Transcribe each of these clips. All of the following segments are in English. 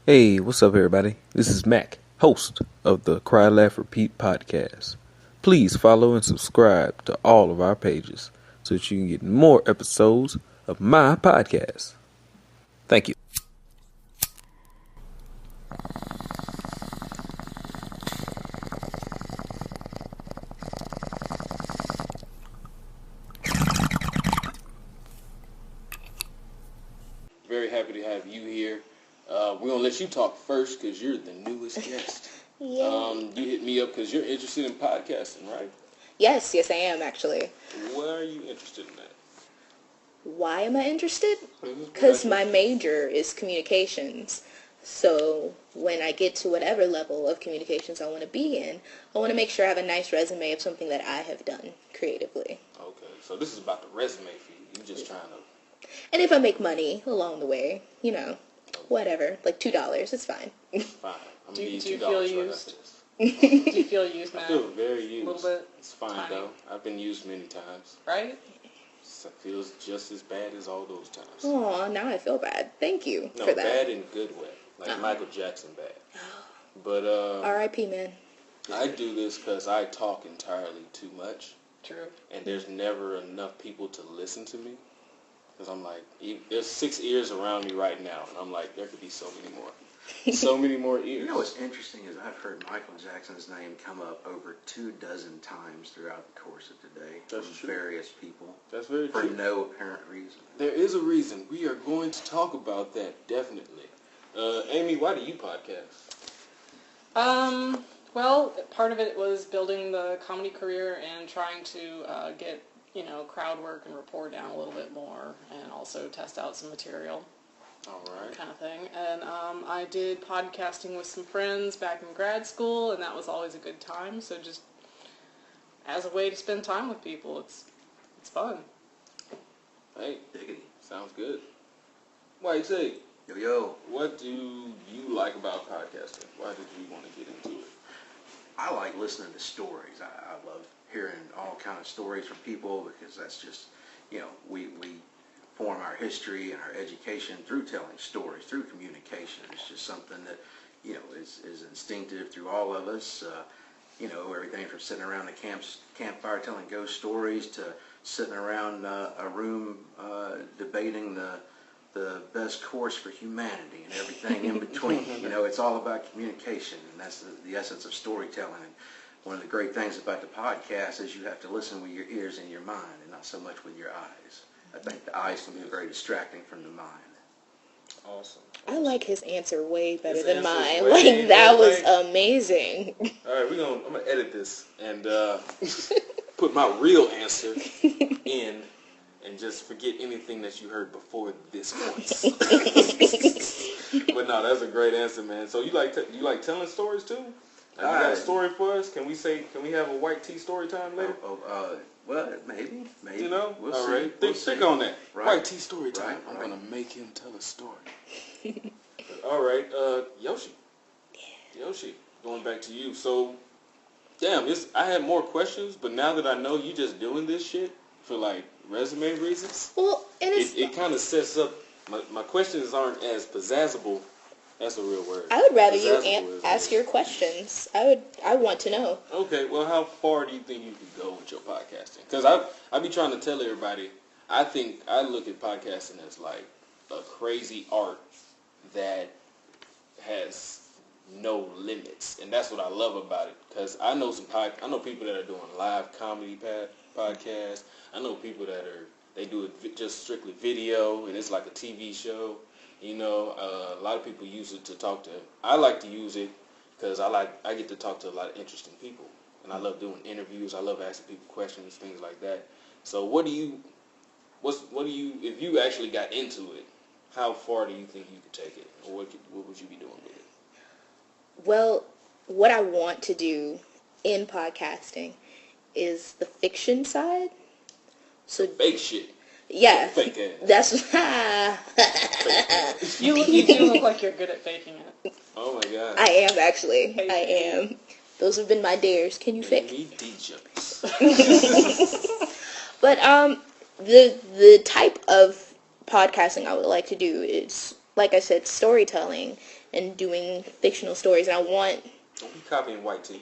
Hey, what's up, everybody? This is Mac, host of the Cry, Laugh, Repeat podcast. Please follow and subscribe to all of our pages so that you can get more episodes of my podcast. Thank you. Very happy to have you here. We're going to let you talk first because you're the newest guest. You hit me up because you're interested in podcasting, right? Yes, I am actually. Why are you interested in that? Why am I interested? Because my major is communications. So when I get to whatever level of communications I want to be in, I want to make sure I have a nice resume of something that I have done creatively. Okay, so this is about the resume for you. You're just trying to... And if I make money along the way, whatever, like $2, it's fine. Fine. I'm Do going you to need $2 feel right used? after this. Do you feel used, Matt? I feel very used. A little bit? It's fine, Tiny. though. I've been used many times. Right? It feels just as bad as all those times. Oh, now I feel bad. Thank you No, for that. bad in good way. Like Michael Jackson bad. But, R.I.P., man. I do this because I talk entirely too much. True. And there's never enough people to listen to me. Because I'm like, there's 6 ears around me right now. And I'm like, there could be so many more. So many more ears. You know what's interesting is I've heard Michael Jackson's name come up over 24 times throughout the course of today That's from true. various people That's very for true. no apparent reason. There is a reason. We are going to talk about that, definitely. Amy, why do you podcast? Well, part of it was building the comedy career and trying to get, crowd work and rapport down a little bit more and also test out some material. All right. Kind of thing. And I did podcasting with some friends back in grad school, and that was always a good time. So just as a way to spend time with people, it's fun. Hey, Diggity. sounds good. White say, Yo. what do you like about podcasting? Why did you want to get into it? I like listening to stories. I love hearing all kind of stories from people because that's just, we form our history and our education through telling stories, through communication. It's just something that, is instinctive through all of us. Everything from sitting around the campfire telling ghost stories to sitting around a room debating the best course for humanity and everything in between. It's all about communication, and that's the essence of storytelling. And one of the great things about the podcast is you have to listen with your ears and your mind and not so much with your eyes. I think the eyes can be very distracting from the mind. Awesome. I like his answer way better His than answer's mine. way Like, that was better. amazing. All right, I'm going to edit this and put my real answer in and just forget anything that you heard before this point. But no, that's a great answer, man. So you like telling stories too? You got a story for us? Can we have a white tea story time later? Well, maybe. All We'll see. right. We'll Think see. on that. Right. White tea story time. Right, I'm right. gonna make him tell a story. All right, Yoshi. Yeah. Yoshi, going back to you. So, damn, I had more questions, but now that I know you just doing this shit for like resume reasons, Well, and it's... it kind of sets up. My questions aren't as pizzazzable. That's a real word. I would rather you Pizzazzable is ask a- your questions. I want to know. Okay, well, how far do you think you could go with your podcasting? Because I be trying to tell everybody, I think I look at podcasting as like a crazy art that has no limits, and that's what I love about it. Because I know people that are doing live comedy podcasts. I know people that they do it just strictly video, and it's like a TV show. A lot of people use it to talk to. I like to use it because I get to talk to a lot of interesting people, and I love doing interviews. I love asking people questions, things like that. So if you actually got into it, how far do you think you could take it, or what would you be doing with it? Well, what I want to do in podcasting is the fiction side. So Fake shit. yeah, Fake ass. that's Fake ass. You do look like you're good at faking it. Oh my god. I am actually. I am. Those have been my dares. Can you fake? Me D-jokes. But the type of podcasting I would like to do is, like I said, storytelling and doing fictional stories. And I want... Don't be copying White Tea.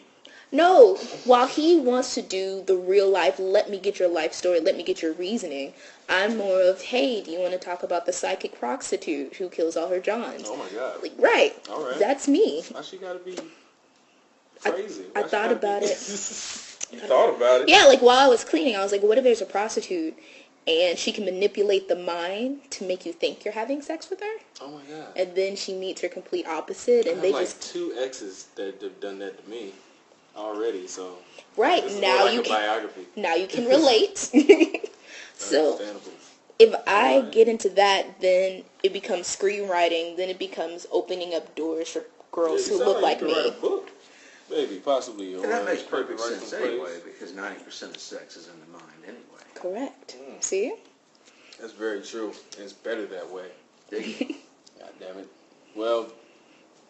No, while he wants to do the real life, let me get your life story, let me get your reasoning, I'm more of, hey, do you want to talk about the psychic prostitute who kills all her Johns? Oh my God. Like, right. All right. That's me. Why she gotta be crazy? I thought about it. You thought about it? Yeah, like while I was cleaning, I was like, what if there's a prostitute and she can manipulate the mind to make you think you're having sex with her? Oh my God. And then she meets her complete opposite, and I they have just... 2 exes that have done that to me already, so... Right, this is now more like you a can... biography. Now you can relate. So, Understandable. if I get into that, then it becomes screenwriting, then it becomes opening up doors for girls Yeah, who look like you could me. write a book. Maybe, possibly. And that makes perfect write sense some plays. anyway, because 90% of sex is in the mind anyway. Correct. See? That's very true. It's better that way. Dig it. God damn it. Well,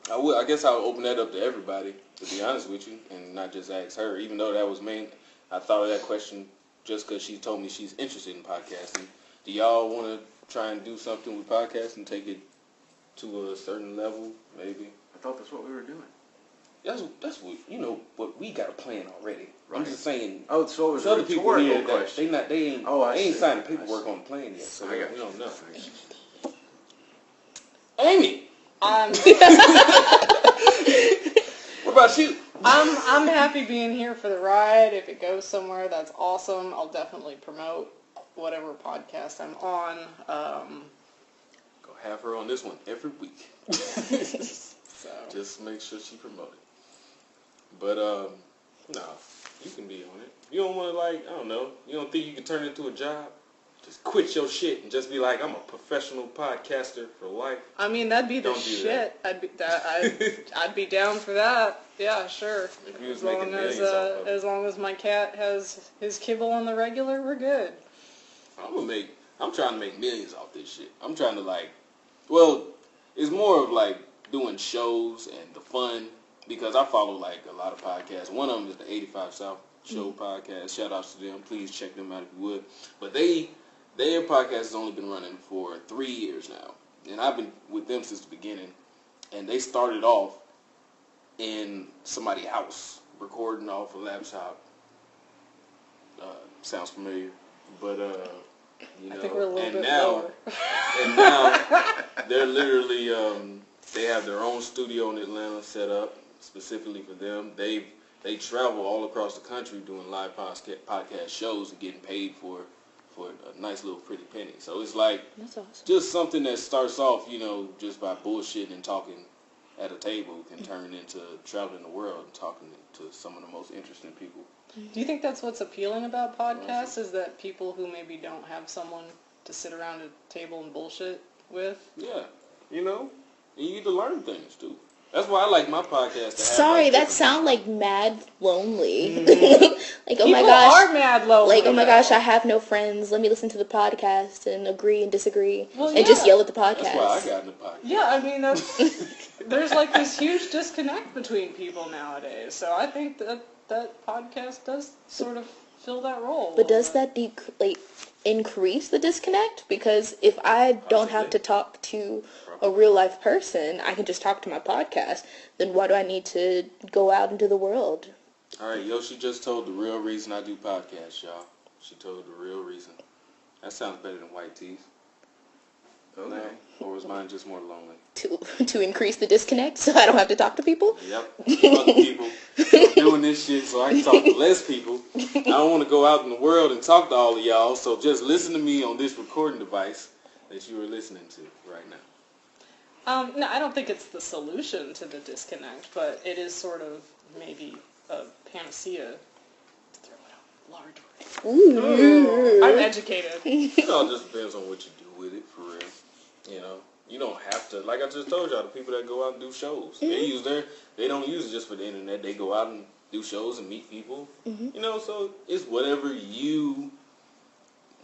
I guess I'll open that up to everybody, to be honest with you, and not just ask her, even though that was main. I thought of that question just because she told me she's interested in podcasting. Do y'all want to try and do something with podcasting, take it to a certain level, maybe? I thought that's what we were doing. That's what, what we got a plan already. Right. I'm just saying. Oh, so it was Other a people rhetorical here, question. they ain't I they ain't see. signed the I paperwork see. on the plan yet, so I we got you. don't know. I got you. Amy, what about you? I'm happy being here for the ride. If it goes somewhere, that's awesome. I'll definitely promote whatever podcast I'm on. Go have her on this one every week. So Just make sure she promotes it. But no, you can be on it. You don't want to I don't know. You don't think you can turn it into a job? Just quit your shit and just be like, I'm a professional podcaster for life. I mean, that'd be the Don't do shit. I'd be down for that. Yeah, sure. If you was As making long as millions off of it. as long as my cat has his kibble on the regular, we're good. I'm trying to make millions off this shit. I'm trying to it's more of doing shows and the fun, because I follow a lot of podcasts. One of them is the 85 South Show podcast. Shout outs to them. Please check them out if you would. But their podcast has only been running for 3 years now. And I've been with them since the beginning. And they started off in somebody's house, recording off a laptop. Sounds familiar. But, I think we're a little bit now, lower. and now they're literally, they have their own studio in Atlanta set up specifically for them. They travel all across the country doing live podcast shows and getting paid for a nice little pretty penny. So it's That's awesome. just something that starts off, just by bullshitting and talking at a table can turn into traveling the world and talking to some of the most interesting people. Do you think that's what's appealing about podcasts, is that people who maybe don't have someone to sit around a table and bullshit with? Yeah, and you get to learn things too. That's why I like my podcast. To have, Sorry, that different- sound like mad lonely. Like, oh People my gosh. are mad lonely. Like, oh my gosh, I have no friends. Let me listen to the podcast and agree and disagree. Well, and just yeah. yell at the podcast. That's why I got in the podcast. Yeah, I mean, there's this huge disconnect between people nowadays. So I think that podcast does sort of fill that role. But does that increase the disconnect? Because if I don't have to talk to a real life person, I can just talk to my podcast. Then why do I need to go out into the world? All right, Yoshi just told the real reason I do podcasts, y'all. She told the real reason. That sounds better than White Teeth. Okay. No? Or is mine just more lonely? To increase the disconnect so I don't have to talk to people? Yep. Other people. I'm doing this shit so I can talk to less people. I don't want to go out in the world and talk to all of y'all, so just listen to me on this recording device that you are listening to right now. No, I don't think it's the solution to the disconnect, but it is sort of maybe a panacea. To throw it out large word. Ooh. I'm educated. It all just depends on what you do with it, for real. You don't have to. Like I just told y'all, the people that go out and do shows, they don't use it just for the internet. They go out and do shows and meet people. So it's whatever you.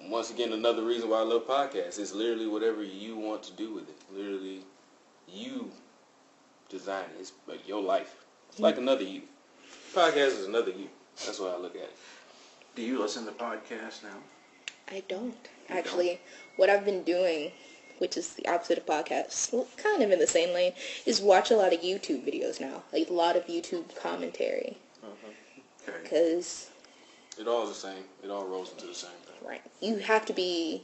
Once again, another reason why I love podcasts. It's literally whatever you want to do with it. Literally, you design it. It's like your life. It's like another you. Podcast is another you. That's what I look at it. Do you listen to podcasts now? I don't. Actually, what I've been doing which is the opposite of podcasts, well, kind of in the same lane, is watch a lot of YouTube videos now. Like, a lot of YouTube commentary. Okay. Because... It all is the same. It all rolls into the same thing. Right. You have to be...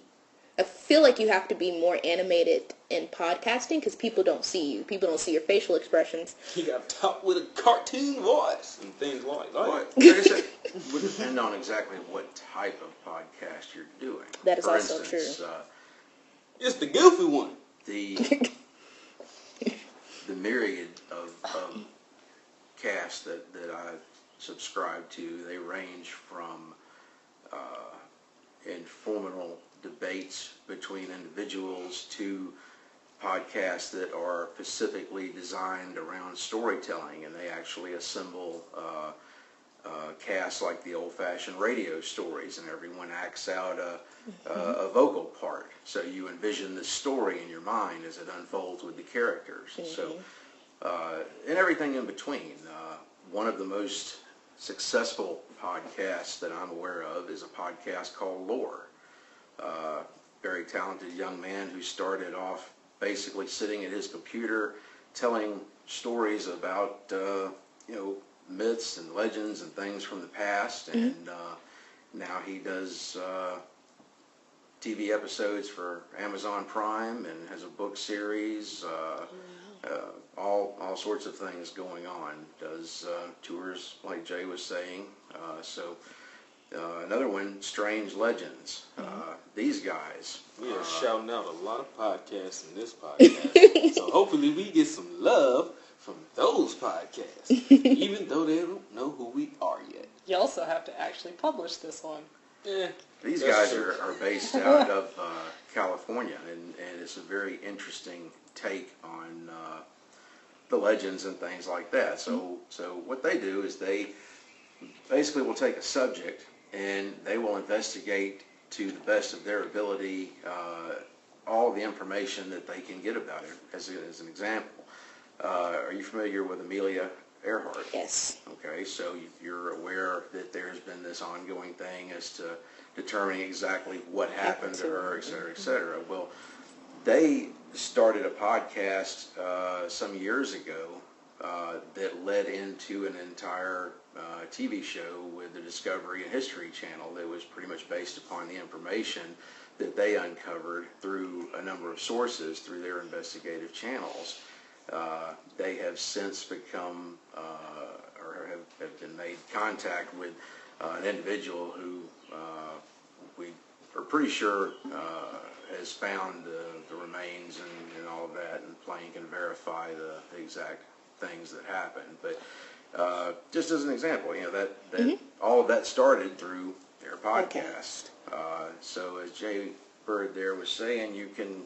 I feel like you have to be more animated in podcasting because people don't see you. People don't see your facial expressions. You got to talk with a cartoon voice and things like that. Like I said, it would depend on exactly what type of podcast you're doing. That is For also instance, true. It's the goofy one. The myriad of casts that I subscribe to, they range from informal debates between individuals to podcasts that are specifically designed around storytelling, and they actually assemble casts like the old-fashioned radio stories, and everyone acts out a vocal part. So you envision the story in your mind as it unfolds with the characters. So, and everything in between. One of the most successful podcasts that I'm aware of is a podcast called Lore. Very talented young man who started off basically sitting at his computer telling stories about myths and legends and things from the past, and now he does TV episodes for Amazon Prime and has a book series, all sorts of things going on. Does tours like Jay was saying. Another one, Strange Legends. These guys. We are shouting out a lot of podcasts in this podcast. So hopefully we get some love from those podcasts, even though they don't know who we are yet. You also have to actually publish this one. These guys are based out of California, and it's a very interesting take on the legends and things like that. So what they do is they basically will take a subject and they will investigate to the best of their ability all the information that they can get about it. As an example, are you familiar with Amelia Earhart? Yes. Okay, so you're aware that there's been this ongoing thing as to determining exactly what happened to her, et cetera, et cetera. Well, they started a podcast some years ago that led into an entire TV show with the Discovery and History Channel that was pretty much based upon the information that they uncovered through a number of sources through their investigative channels. They have since become or have been made contact with an individual who we are pretty sure has found the remains and all of that, and Plain can verify the exact things that happened. But just as an example, that all of that started through their podcast. So as Jay Bird there was saying, you can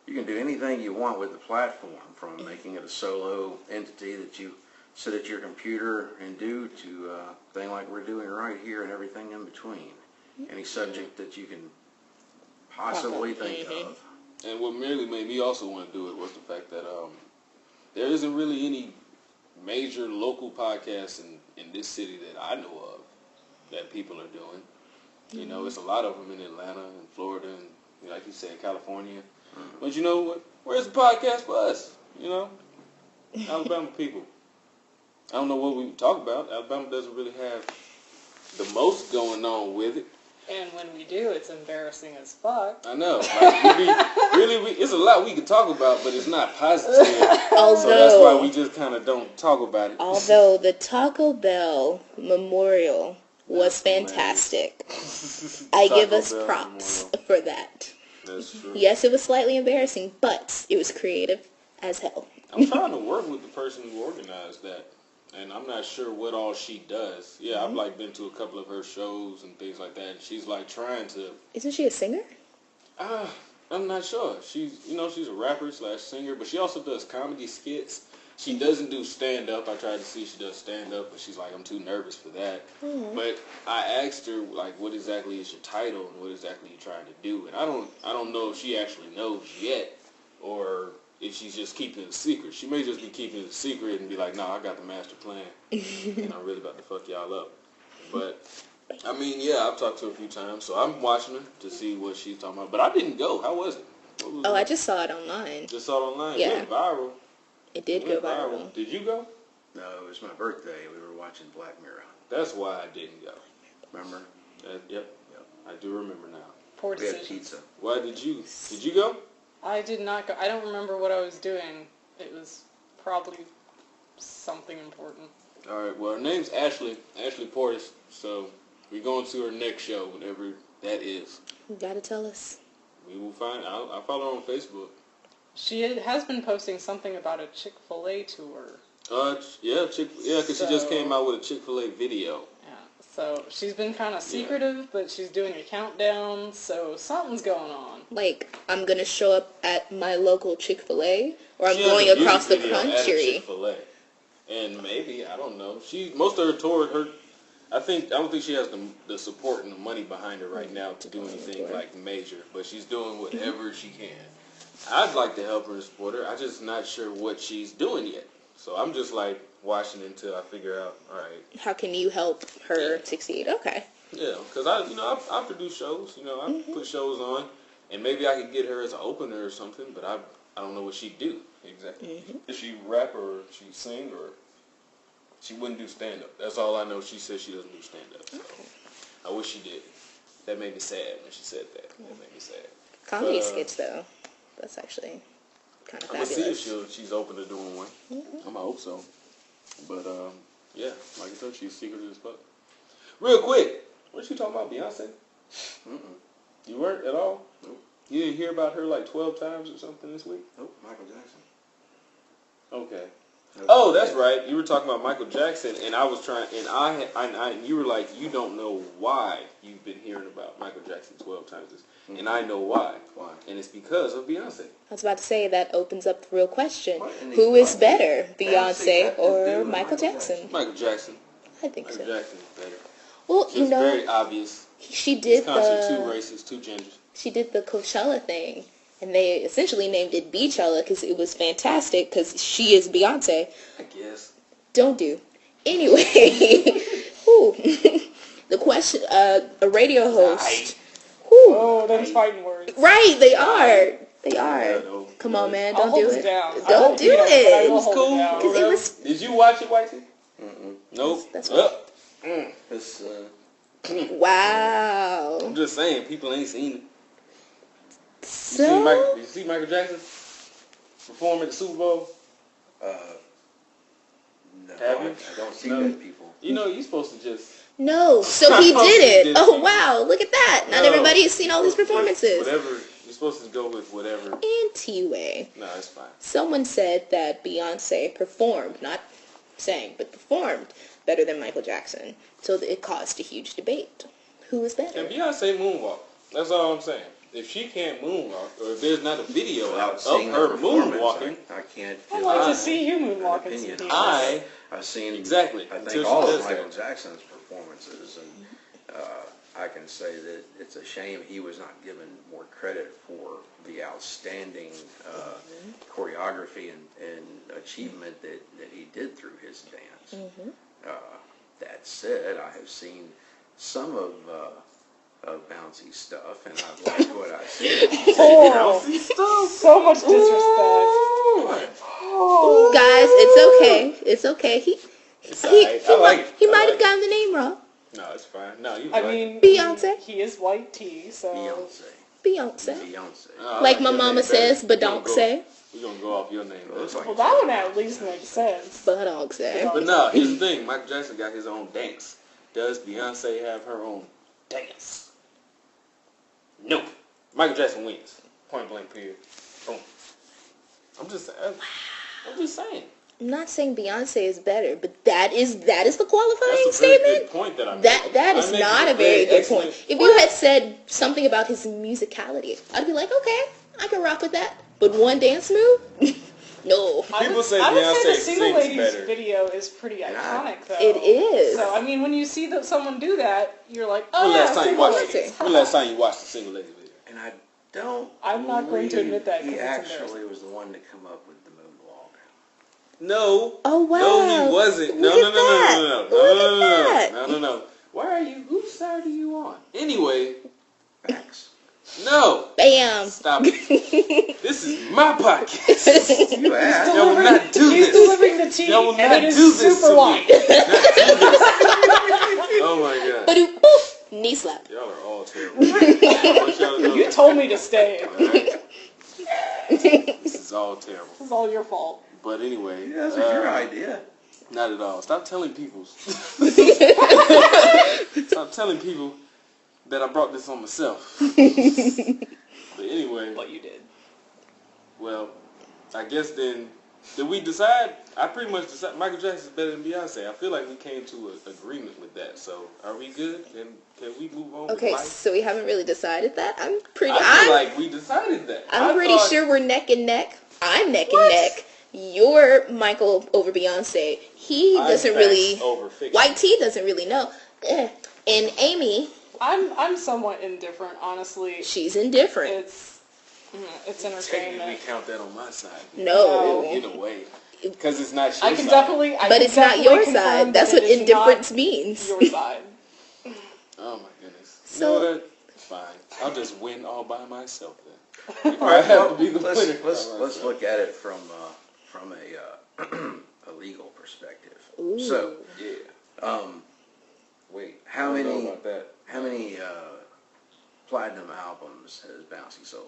do anything you want with the platform, from making it a solo entity that you sit at your computer and do to a thing like we're doing right here and everything in between. Any subject that you can possibly think of. And what merely made me also want to do it was the fact that there isn't really any major local podcasts in this city that I know of that people are doing. You know, it's a lot of them in Atlanta and Florida and, like you said, California. But you know what? Where's the podcast for us? You know? Alabama people. I don't know what we talk about. Alabama doesn't really have the most going on with it. And when we do, it's embarrassing as fuck. I know. Like, it's a lot we could talk about, but it's not positive. Although, so that's why we just kind of don't talk about it. Although the Taco Bell memorial was fantastic. I give us props for that. That's true. Yes, it was slightly embarrassing, but it was creative as hell. I'm trying to work with the person who organized that, and I'm not sure what all she does. Yeah, I've like been to a couple of her shows and things like that, and she's like trying to... Isn't she a singer? I'm not sure. She's a rapper / singer, but she also does comedy skits. She doesn't do stand-up. I tried to see if she does stand-up, but she's like, I'm too nervous for that. But I asked her, like, what exactly is your title and what exactly are you trying to do? And I don't know if she actually knows yet, or if she's just keeping it a secret. She may just be keeping it a secret and be like, nah, I got the master plan, and I'm really about to fuck y'all up. But I mean, yeah, I've talked to her a few times, so I'm watching her to see what she's talking about. But I didn't go. How was it? Oh, I just saw it online. Just saw it online. Yeah. It went viral. It did go viral. Did you go? No, it was my birthday. We were watching Black Mirror. That's why I didn't go. Remember? Yep. I do remember now. Poor We had decision. pizza. Why did you go? I did not go. I don't remember what I was doing. It was probably something important. All right. Well, her name's Ashley Portis. So we're going to her next show, whenever that is. You gotta tell us. We will find. I follow her on Facebook. She has been posting something about a Chick-fil-A tour. Yeah, because she just came out with a Chick-fil-A video. Yeah, so she's been kind of secretive, but she's doing a countdown, so something's going on. Like, I'm gonna show up at my local Chick-fil-A, or I'm She has going a music across the video at a country. Chick-fil-A. And maybe, I don't know. Most of her tour, I don't think she has the support and the money behind her right now to do anything like major, but she's doing whatever she can. I'd like to help her and support her. I'm just not sure what she's doing yet. So I'm just like watching until I figure out, all right. How can you help her succeed? Okay. Yeah, because I produce shows, I put shows on, and maybe I could get her as an opener or something, but I don't know what she'd do exactly. If she rap or she sing, or she wouldn't do stand-up. That's all I know. She says she doesn't do stand-up. So I wish she did. That made me sad when she said that. That made me sad. Comedy skits, though. That's actually kind of I'm going to fabulous. see if she's open to doing one. I hope so. But, yeah, like I said, she's secretive as fuck. Real quick, what you talking about, Beyonce? You weren't at all? Nope. You didn't hear about her like 12 times or something this week? Nope, Michael Jackson. Okay. Nope. Oh, that's right. You were talking about Michael Jackson, and I was trying, and you were like, you don't know why you've been hearing about Michael Jackson 12 times, and I know why. Why? And it's because of Beyonce. I was about to say that opens up the real question: What in the who is fuck? better, Beyonce Beyonce got to or do with Michael Michael Jackson? Michael Jackson. I think Michael so. Jackson is better. Well, It's very obvious. she This did concert, two the races, two genders. she did the Coachella thing, and they essentially named it Beachella because it was fantastic because she is Beyonce. I guess. Don't do. Anyway, whew. The question, a radio host. Whew. Oh, them's fighting words. Right, they are. They Yeah, are. no. Come on, man, I'll don't hold do it it. down. I Don't won't do beat 'em, but I it. will It's hold cool. it down. Because it was. Did you watch it, Whitey? Nope. That's It's, Wow. I'm just saying, people ain't seen it. So. Did you see Michael Jackson perform at the Super Bowl? no, Have you? I don't see No. dead people. You're supposed to just... No, so he He did it. did Oh it. wow, look at that. Not No. everybody has seen all these performances. Whatever. You're supposed to go with whatever. Anyway, No, it's fine. someone said that Beyonce performed, not sang, but performed better than Michael Jackson. So it caused a huge debate. Who is better? Can Beyonce moonwalk? That's all I'm saying. If she can't moonwalk, or if there's not a video out Without of seeing her the performance, moonwalking, I can't. I'd give like an to see you moonwalking some opinion. people. I've seen Exactly. I Until think she all does of Michael that. Jackson's performances, and I can say that it's a shame he was not given more credit for the outstanding choreography and achievement that he did through his dance. That said, I have seen some of bouncy stuff, and I've liked what I've seen. Oh, so much disrespect. Guys, it's okay. It's okay. it's alright. I like it. He I might like have gotten the name wrong. No, it's fine. No, you. I mean, Beyonce? He is white tea, so. Beyonce. Beyonce. Like my mama says, but don't say. We're gonna go off your name. Well, that one at least makes sense. But don't say. But no, here's the thing. Michael Jackson got his own dance. Does Beyonce have her own dance? Nope. Michael Jackson wins. Point blank period. Boom. I'm just saying. I'm not saying Beyonce is better, but that is the qualifying That's a very statement. good point that I'm That making. is I'm making not a very good excellent point. If you had said something about his musicality, I'd be like, okay, I can rock with that. But one dance move? No. People say I would Beyonce say the Single sings Ladies better. video is pretty iconic, though. It is. So, I mean, when you see someone do that, you're like, When oh, yeah, last time you Single watched Ladies. it? When last time you watched the Single Lady video? And I don't. I'm not going to admit that He because it's actually was the one to come up with the moonwalk. No. Oh, wow. No, he wasn't. No, Look no, at no, that. no, no, no, Look no, at no, no, no, no. Why are you? Whose side are you on? Anyway. Facts. No. Bam. Stop it. This is my podcast. You asked. Y'all will not do He's this. delivering the tea, Y'all will and not it is do this super to white. me. Not do this. Oh my god. Ba-doop, poof. Knee slap. Y'all are all terrible. I want y'all to know You that. told me to stay. Alright? This is all terrible. This is all your fault. But anyway. Yeah, that's your idea. Not at all. Stop telling people. Stop telling people that I brought this on myself. But anyway. What you did. Well, I guess then, did we decide? I pretty much decided Michael Jackson's better than Beyonce. I feel like we came to an agreement with that. So, are we good? Can we move on Okay, with life? so we haven't really decided that. I feel like we decided that. I'm pretty sure we're neck and neck. I'm neck and neck. You're Michael over Beyonce. He doesn't really. Over fiction. White T doesn't really know. And Amy, I'm somewhat indifferent, honestly. she's indifferent. It's Technically, entertainment. count that on my side. No. In a way. Because it's not your I can side. definitely. But it's not your side. That's what indifference means. Your side. Oh my goodness. You So- know what? Fine. I'll just win all by myself then. If All I right, have well, to be the winner. let's look at it from a legal perspective. Ooh. So, Yeah. Wait. how I don't know many about that. platinum albums has Bouncy sold?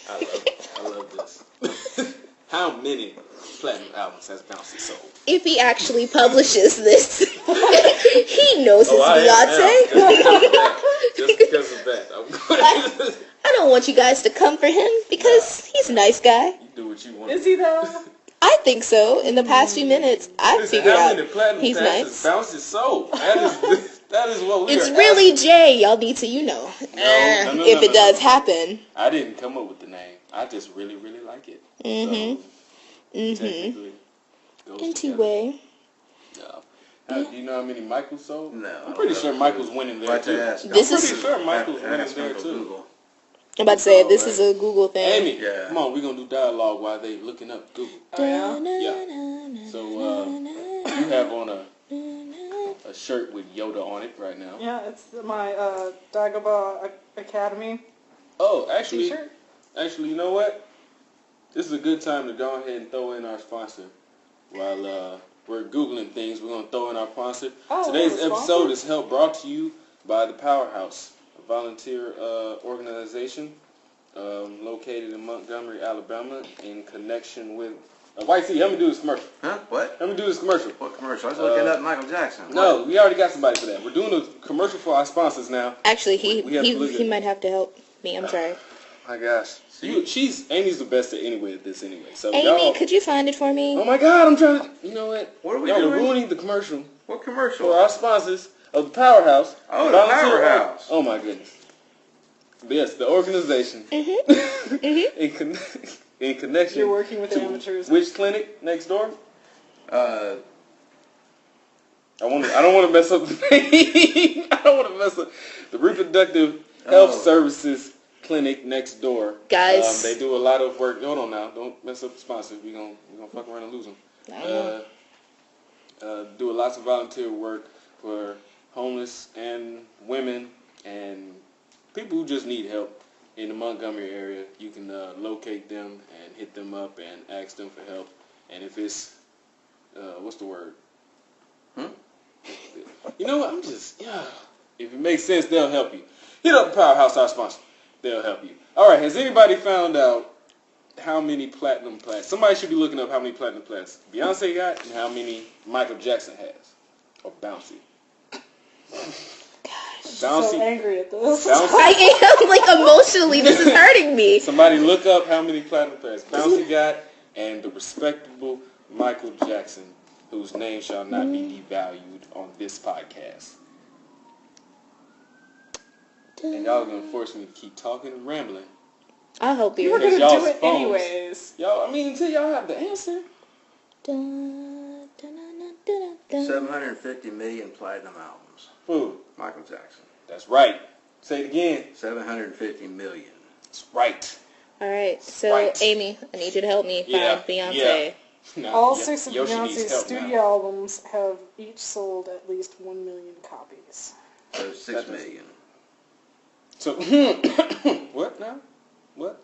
I love this. How many platinum albums has Bouncy sold? If he actually publishes this, he knows it's I am Beyonce. Just because of that. I'm going to I don't want you guys to come for him because he's a nice guy. you do what you want. Is he though? I think so. In the past few minutes, I've Listen, figured how out many platinum he's passes nice. Bouncy sold? That is what we It's are really asking. Jay. Y'all need to, No, if it does happen. I didn't come up with the name. I just really, really like it. Mhm. So, technically, goes together. Anyway. No. Do you know how many Michaels sold? No. I'm pretty sure Michael's winning there Right too. to ask. This I'm is- pretty sure Michael's winning Ask there Uncle too. Google. I'm about to say, this is a Google thing. Amy, Yeah. come on, we're going to do dialogue while they looking up Google. Oh yeah. Yeah. So, you have on a shirt with Yoda on it right now. Yeah, it's my Dagobah Academy Oh, actually, T-shirt. you know what? This is a good time to go ahead and throw in our sponsor. While we're Googling things, we're going to throw in our sponsor. Oh, Today's the episode sponsor? is brought to you by the Powerhouse, a volunteer organization located in Montgomery, Alabama, in connection with... White T, help me do this commercial. Huh? What? Let me do this commercial. What commercial? I was looking up Michael Jackson. No, What? we already got somebody for that. We're doing a commercial for our sponsors now. Actually, We have to look he at- might have to help me. I'm sorry. My gosh. Amy's the best at this anyway. So Amy, y'all, could you find it for me? oh my God, I'm trying to, you know what? What are we Y'all doing? are ruining the commercial What commercial? for our sponsors of the Powerhouse. Oh, the Volunteer Powerhouse. Oh my goodness. Yes, the organization. In connection You're working with to amateurs. which clinic next door? Uh, I don't want to mess up the name. I don't want to mess up the reproductive health Oh. services clinic next door. Guys. They do a lot of work. Hold on now. Don't mess up the sponsors. We're gonna fuck around and lose them. Do lots of volunteer work for homeless and women and people who just need help in the Montgomery area. You can locate them and hit them up and ask them for help. And if it's what's the word? You know what? If it makes sense, they'll help you. Hit up the Powerhouse, our sponsor. They'll help you. All right. Has anybody found out how many platinum plaques? Somebody should be looking up how many platinum plaques Beyonce got and how many Michael Jackson has. Or Bouncy. So angry at this. I am, like, emotionally, this is hurting me. Somebody look up how many platinum plaques Bouncy got and the respectable Michael Jackson, whose name shall not be devalued on this podcast. And y'all are going to force me to keep talking and rambling. I hope You you're were gonna Y'all's do it phones. anyways. Y'all, until y'all have the answer. 750 million platinum albums. Who? Michael Jackson. That's right. Say it again. 750 million. That's right. All right, so Right. Amy, I need you to help me find Beyonce. Nah, All 6 of Yoshi needs Beyonce's help studio now. albums have each sold at least 1 million copies. So 6 million. So what now? What?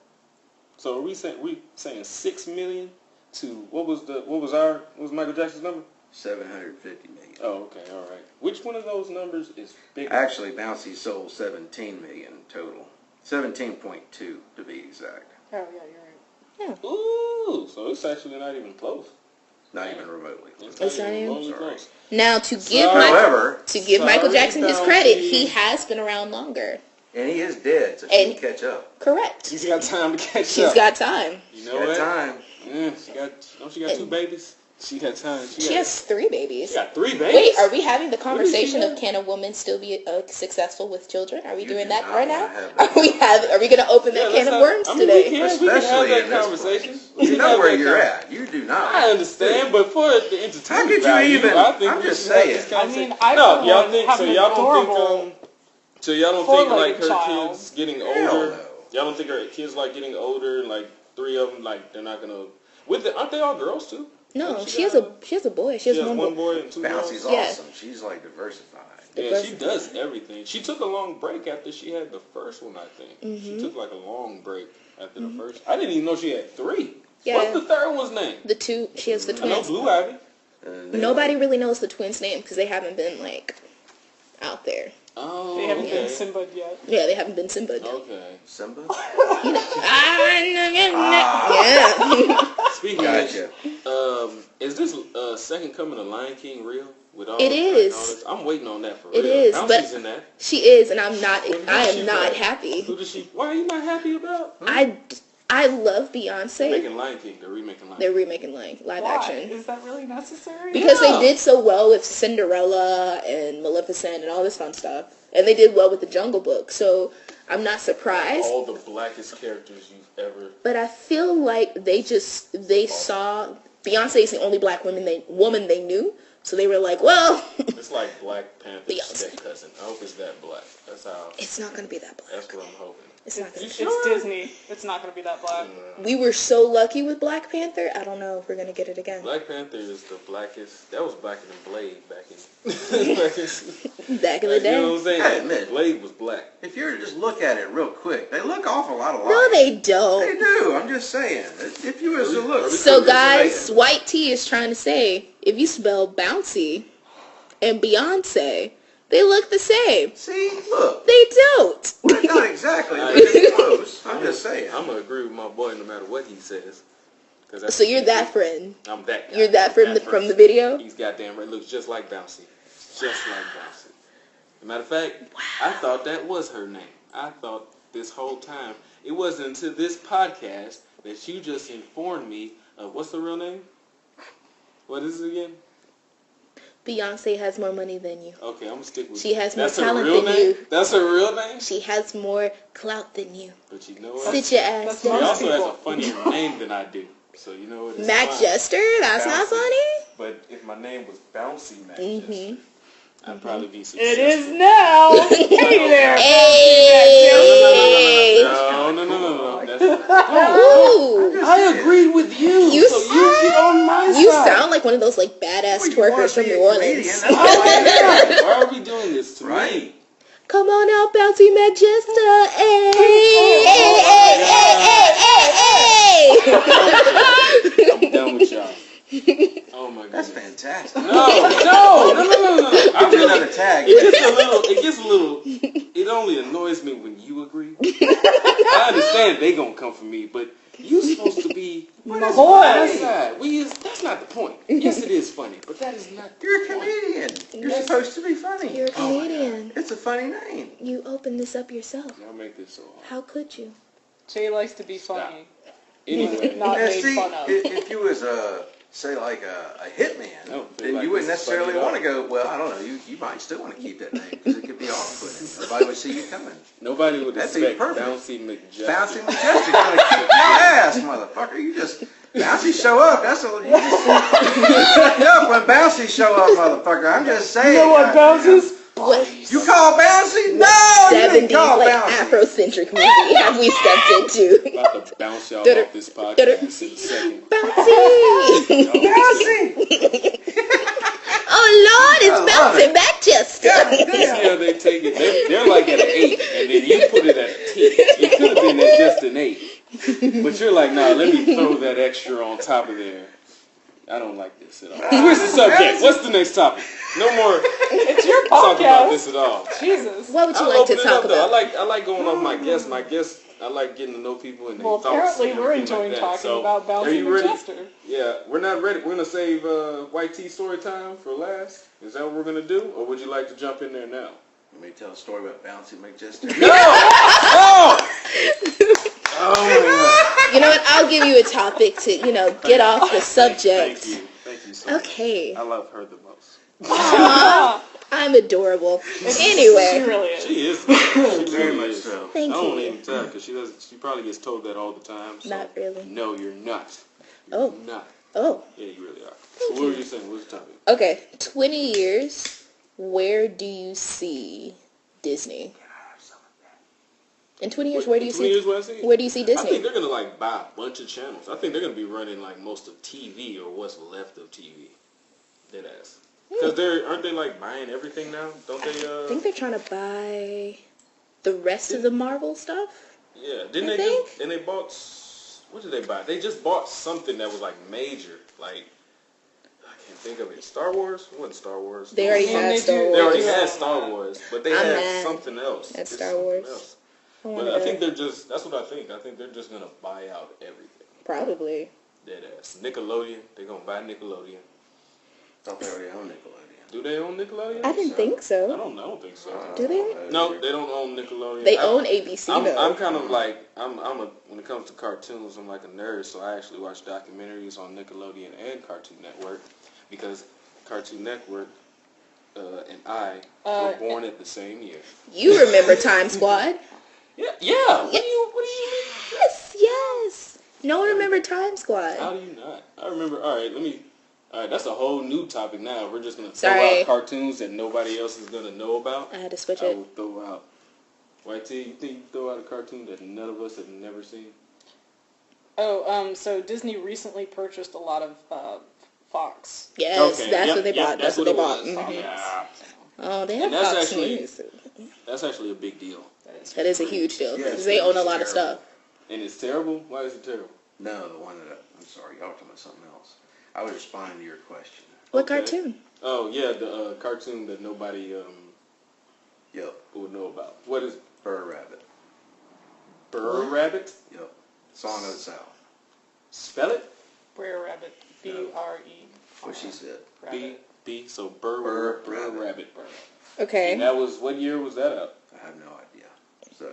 So are we saying 6 million to what was Michael Jackson's number? 750 million. Oh, okay, all right. Which one of those numbers is bigger? Actually, Bouncy sold 17 million total. 17.2 to be exact. Oh, yeah, you're right. Ooh, so it's actually not even close. Not even remotely. It's not even remotely close. Now, to give Michael Jackson his credit, he has been around longer. And he is dead, so she can catch up. Correct. He's got time to catch up. She's got time. You know what? Time. Yeah, she got 2 babies? She got time. She has 3 babies. She got 3 babies? Wait, are we having the conversation of can a woman still be successful with children? Are we doing that right now? Are we going to open that can of worms today? We can have that conversation. You know where you're at. You do not. I understand, but for the entertainment value, I think I'm just saying. I mean, I don't like her kids getting older. No. Y'all don't think her kids like getting older, and like 3 of them, like they're not gonna. Aren't they all girls too? No, she has a boy. She has one boy and 2 girls. Bouncy's awesome. She's like diversified. Yeah, she does everything. She took a long break after she had the first one, I think. Mm-hmm. She took like a long break after the first. I didn't even know she had 3. Yeah. What's the third one's name? She has the twins. I know Blue Ivy. Nobody really knows the twins' name because they haven't been like out there. Oh, they haven't been Simba yet. Yeah, they haven't been Simba. Okay. Simba? Yeah. Speaking of, is this second coming of Lion King real? With all it is. I'm waiting on that for real. It is, Bouncey's in that. She is, and I'm not. I am not happy. Who does she? Why are you not happy about? I love Beyonce. They're making Lion King. They're remaking Lion King. They're remaking live action. Is that really necessary? Because they did so well with Cinderella and Maleficent and all this fun stuff. And they did well with the Jungle Book. So I'm not surprised. All the blackest characters you've ever... But I feel like they saw... Beyonce is the only black woman they knew. So they were like, well... It's like Black Panther's step cousin. I hope it's that black. That's how... It's not going to be that black. That's what I'm hoping. It's not going to be. It's Disney. It's not going to be that black. We were so lucky with Black Panther. I don't know if we're going to get it again. Black Panther is the blackest. That was blacker than Blade back in back in the day. You know what I'm saying? I admit, Blade was black. If you were to just look at it real quick, they look awful lot alike. No, they don't. They do. I'm just saying. If you was to look. So guys, White T is trying to say, if you spell Bouncy and Beyonce, they look the same. See, look. They don't. Not exactly. They're close. I'm just saying. I'm gonna agree with my boy no matter what he says. So you're that friend. I'm that guy. You're that from the video? He's goddamn right. Looks just like Bouncy. Just like Bouncy. As a matter of fact, I thought that was her name. I thought this whole time. It wasn't until this podcast that you just informed me of what's the real name? What is it again? Beyonce has more money than you. Okay, I'm gonna stick with She has more That's talent her real than name? you. That's her real name? She has more clout than you. But you know what? Sit your ass She down. also has a funnier name than I do. So you know what? It's Mac fine. Jester? That's not Bouncy. funny? But if my name was Bouncy Mac Jester, I'd probably be successful. It is now. Hey there. Hey. No. Ooh. I agreed with you. You so you get on my You side. sound like one of those like badass twerkers from New Orleans. Why are we doing this to me? Come on out, Bouncy Mac Jester. Hey. I'm done with y'all. Oh my god. That's fantastic. No. I'll do another tag. It gets a little, it only annoys me when you agree. I understand they gonna come for me, but you supposed to be My my boy. side. That's not the point. Yes, it is funny, but that is not the You're a point. comedian. You're supposed to be funny. You're a comedian. It's a funny name. You opened this up yourself. Y'all make this so hard. How could you? Jay likes to be funny. Anyway. Not Now, made see, fun of. if you was say like a hitman, then like you wouldn't this is necessarily funny want to go. Well, I don't know. You might still want to keep that name because it could be off-putting. Nobody would see you coming. Nobody would That'd be expect perfect. Bouncy McJester. Bouncy Majestic gonna kick your ass, motherfucker. You just Bouncy show up. That's what you just up when Bouncy show up, motherfucker. I'm just saying. You know what, Bounces? You call Bouncy? No, you 70s didn't call like Bouncy. Afrocentric movie have we stepped into? About to bounce y'all off this podcast in a second. Bouncy! Bouncy! Oh Lord, it's bouncing back, Chester. You see how they take it? They're like at an 8, and then you put it at a 10. It could have been at just an 8. But you're like, nah, let me throw that extra on top of there. I don't like this at all. Switch the subject. What's the next topic? No more It's your talk about podcast. this at all. Jesus. What would you I'll like to open it talk up, though. about? I like going off my guests. My guests, I like getting to know people and their Well, thoughts. apparently and we're everything enjoying like that. talking So, about are Bouncing you ready? Chester. Yeah, we're not ready. We're gonna save White Tea story time for last. Is that what we're gonna do, or would you like to jump in there now? Let me tell a story about Bouncy McJester. No! No! Oh my God! You know what? I'll give you a topic to, get off the subject. Thank you so much. Okay. I love her the most. I'm adorable. She Anyway, really is. She is. She Very really much is. so. thank I don't you. even tell her because she doesn't. She probably gets told that all the time. So Not really. No, you're not. You're Oh. not. Oh, Yeah, you really are. Thank So what you. were you saying? What's the topic? okay. 20 years, where do you see Disney? In 20 years, where do you 20 see years, where I see it? where do you see I think Disney? they're gonna like buy a bunch of channels. I think they're gonna be running like most of TV or what's left of TV. Dead ass. Because aren't they like buying everything now? Don't they? I think they're trying to buy the rest of the Marvel stuff. Yeah. Didn't I they think. just? And they bought. What did they buy? They just bought something that was like major. Like I can't think of it. Star Wars? It wasn't Star Wars. They already And had they Star do- Wars. They already do had have Star that. Wars, but they I'm had mad something else. at It's Star something Wars. else. I But wanted I to- think they're just. That's what I think. I think they're just gonna buy out everything. Probably. Dead ass. Nickelodeon. They're gonna buy Nickelodeon. Thought they already own Nickelodeon. Do they own Nickelodeon? I didn't think I so. don't think so. Do they? No, they don't own Nickelodeon. They own ABC I'm though. kind of like when it comes to cartoons, I'm like a nerd. So I actually watch documentaries on Nickelodeon and Cartoon Network because Cartoon Network and I were born at the same year. You remember Time Squad? Yeah. What do you mean? Yes. No one remembered Time Squad. How do you not? I remember. All right, that's a whole new topic now. We're just gonna throw Sorry. out cartoons that nobody else is gonna know about. I had to switch I it. will throw out. White T, you think you throw out a cartoon that none of us have never seen? Oh, so Disney recently purchased a lot of Fox. Yes, Okay, that's yep, what they yep, bought. That's what it they bought. was. Mhm. Yeah. Oh, they have And that's Fox actually- News. That's actually a big deal. That is a huge deal Yeah, because it's they own a lot terrible. of stuff. And it's terrible? Why is it terrible? No, the one that I'm sorry, y'all talking about something else. I was responding to your question. What Okay. cartoon? Oh, yeah, the cartoon that nobody Yep, would know about. What is it? Burr Rabbit. Burr Rabbit? Yep, Song of the South. Spell it? Brer Rabbit. B-R-E. What she said. B, so Burr Burr Rabbit. Rabbit. Okay. And that was, what year was that out? I have no idea. So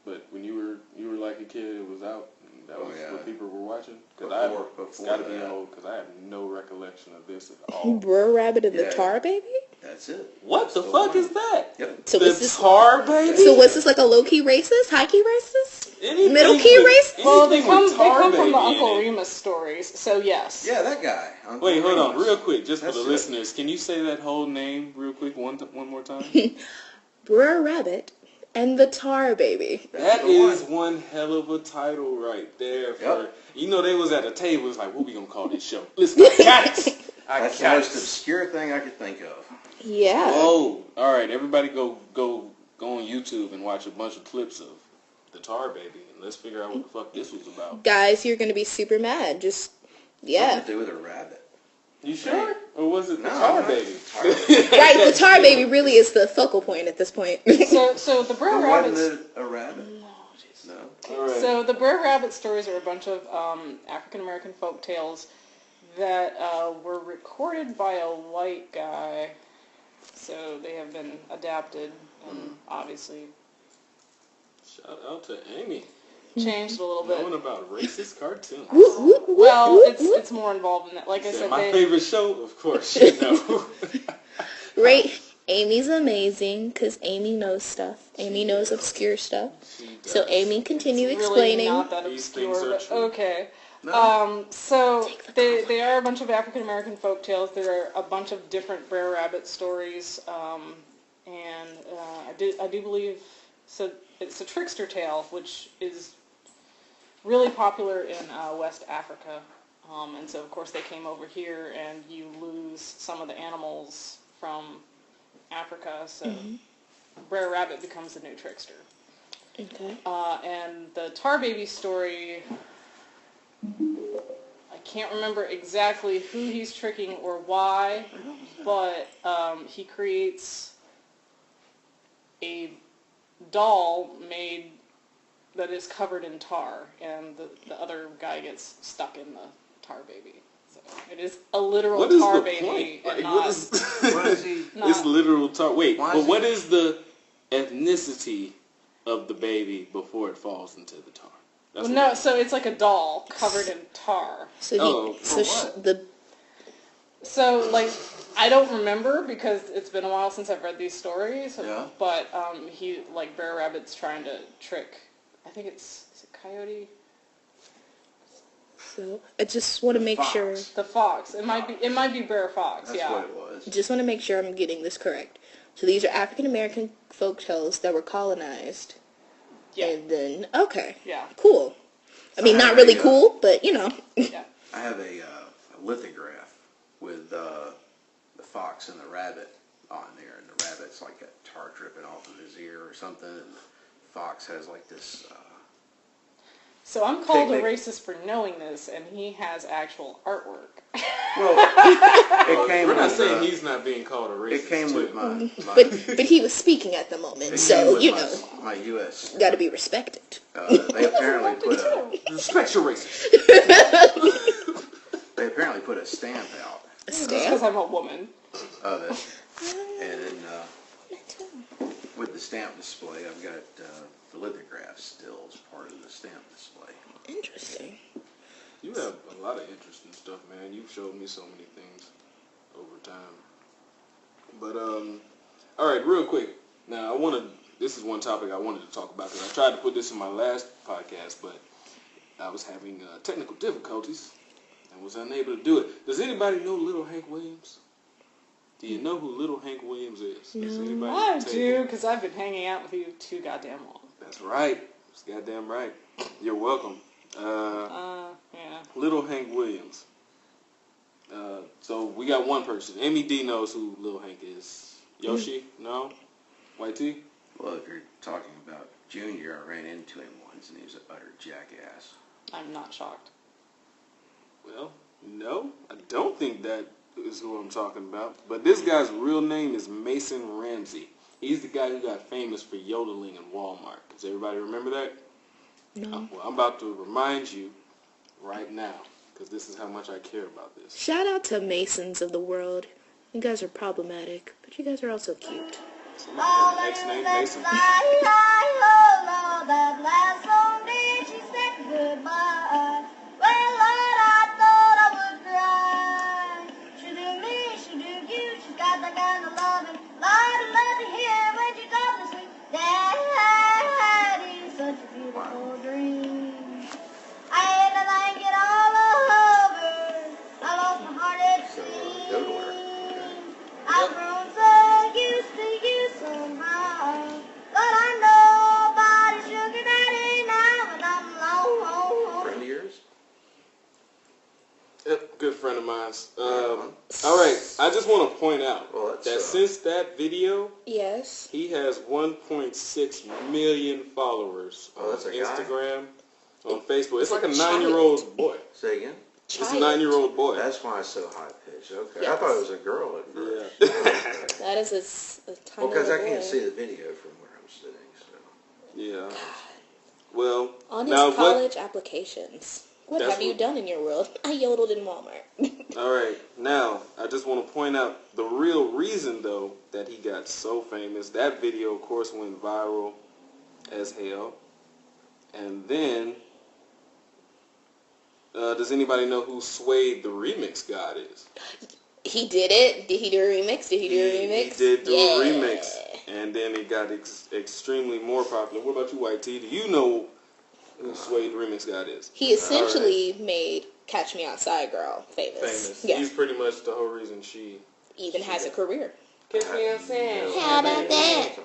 But when you were like a kid, it was out. And that Oh, was yeah. what people were watching. Because it's Before got to be that. old. Because I have no recollection of this at all. Brer Rabbit and the Yeah. Tar Baby? that's it. What the That's fuck one. is that? Yep. So The is this Tar Baby? so was this like a low key racist? High key racist? Anything Middle key with- race? Well, they anything come, with they Tar come from Baby the in Uncle it. Remus stories, so yes. Yeah, that guy. Uncle Wait, hold on, Remus. real quick, just That's for the it. listeners. Can you say that whole name real quick one more time? Brer Rabbit and the Tar Baby. That the is one. one hell of a title right there. For Yep. they was at a table. It's like, what we gonna call this show? Listen, I got it. I That's the got most it. obscure thing I could think of. Yeah. Whoa! All right, everybody, go on YouTube and watch a bunch of clips of the Tar Baby, and let's figure out what the fuck this was about. Guys, you're gonna be super mad. Just yeah. Something to do with a rabbit. You sure? Or was it the No, Tar not Baby? the Tar Baby. Right, the Tar Baby really is the focal point at this point. So the Brer But Rabbit. wasn't it a rabbit? No. All right. So the Brer Rabbit stories are a bunch of African American folk tales that were recorded by a white guy. So they have been adapted and obviously Shout out to Amy. changed a little Knowing bit. about racist cartoons. Whoop, whoop, whoop, Well, whoop, whoop. it's more involved in that. Like I Said said, my they, favorite show, of course, you know. Right. Amy's amazing because Amy knows stuff. Amy knows obscure stuff. She So does. Amy, continue really explaining. not that These things obscure, are but true. okay. No. So Take the they are a bunch of African American folk tales. There are a bunch of different Brer Rabbit stories. and I do believe so. It's a trickster tale, which is really popular in West Africa, and so of course they came over here, and you lose some of the animals from Africa, so Brer Rabbit becomes the new trickster. Okay. And the Tar Baby story, I can't remember exactly who he's tricking or why, but he creates a doll made that is covered in tar, and the other guy gets stuck in the Tar Baby. So it is a literal tar baby. Like, and what is he? It's literal tar. Wait, Why but is what he- is the ethnicity of the baby before it falls into the tar? That's Well, no, so it's like a doll covered in tar. So So, like, I don't remember because it's been a while since I've read these stories. Yeah. But he, like, Brer Rabbit's trying to trick, I think is it Coyote? So I just want to make Fox. sure. The fox. It might be Brer Fox. That's yeah. what it was. Just want to make sure I'm getting this correct. So these are African American folk tales that were colonized. Yeah. And then okay. Yeah. Cool. I mean, I not have really a, cool, but you know. Yeah. I have a lithograph with the fox and the rabbit on there, and the rabbit's like got tar dripping off of his ear or something, and the fox has like this. So I'm called Picnic. a racist for knowing this, and he has actual artwork. Well, it came. We're not with, saying he's not being called a racist. It came with too. my But he was speaking at the moment, it so came with you my, know, my U.S. got to be respected. They apparently put a Respect your racist. they apparently put a stamp out A Because stamp. I'm a woman. of it, and then with the stamp display, I've got the lithograph still as part of the stamp display. Interesting. You have a lot of interesting stuff, man. You've showed me so many things over time. But all right, real quick. Now this is one topic I wanted to talk about because I tried to put this in my last podcast, but I was having technical difficulties and was unable to do it. Does anybody know Little Hank Williams? Do you know who Little Hank Williams is? Does anybody I at the do, table? because I've been hanging out with you too goddamn long. That's right. That's goddamn right. You're welcome. Yeah. Little Hank Williams. So we got one person. Amy D knows who Little Hank is. Yoshi? No? White T? Well, if you're talking about Junior, I ran into him once, and he was an utter jackass. I'm not shocked. Well, no. I don't think that is who I'm talking about. But this guy's real name is Mason Ramsey. He's the guy who got famous for yodeling in Walmart. Does everybody remember that? No. Well, I'm about to remind you right now, because this is how much I care about this. Shout out to Masons of the world. You guys are problematic, but you guys are also cute. Next name, Mason. So, yodeler. Okay. I've grown so used to you somehow, but I nobody's sugar daddy now, and I'm alone. Friend of yours? Yep, good friend of mine. All right, I just want to point out Well, that's, that since that video, Yes. he has 1.6 million followers Oh, on that's a guy? Instagram, on Facebook. It's like a It's a 9-year-old boy. Say again? It's a 9-year-old boy. That's why it's so high pitched. Okay. I Yes. thought it was a girl at first. Yeah. Okay. That is a tiny Well, because I little can't boy. see the video from where I'm sitting, so. Yeah. Well, On his now what? college applications. What That's have you what- done in your world? I yodeled in Walmart. All right, now I just want to point out the real reason, though, that he got so famous. That video, of course, went viral as hell. And then, does anybody know who Suede the Remix God is? He did it. Did he do a remix? Did he do a remix? He did do Yeah. a remix, and then it got extremely more popular. What about you, White T? Do you know who Suede the Remix God is? He essentially made Catch Me Outside Girl famous. Famous. Yeah. He's pretty much the whole reason she Even has a career. Kiss me outside. How about that?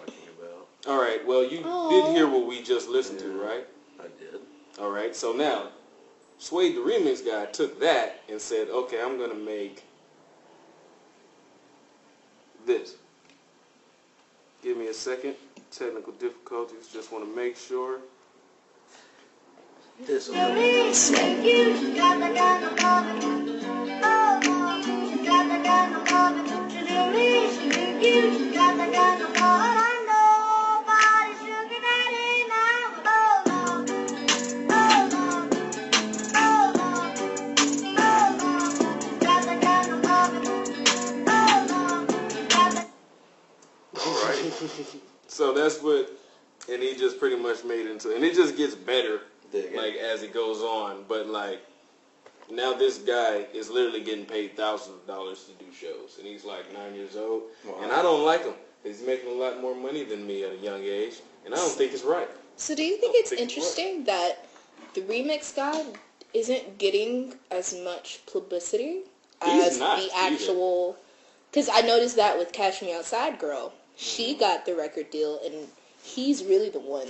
All right. Well, you did hear what we just listened to, right? I did. All right. So now, Suede the remix guy took that and said, "Okay, I'm gonna make this." Give me a second. Technical difficulties. Just want to make sure. This You got the kind of love. Oh, you got the kind of love. You got the kind of love. I know nobody's sugar daddy now. Oh, Lord. Oh, Lord. Oh, Lord. Oh, Lord. You got the kind of love. Oh, Lord. You got the... All right. So that's what, and he just pretty much made it into, and it just gets better, like as it goes on. But like now, this guy is literally getting paid thousands of dollars to do shows, and he's like 9 years old, and I don't like him. He's making a lot more money than me at a young age, and I don't think it's right. So do you think it's interesting that the remix guy isn't getting as much publicity as the actual? Because I noticed that with Cash Me Outside Girl. She got the record deal, and he's really the one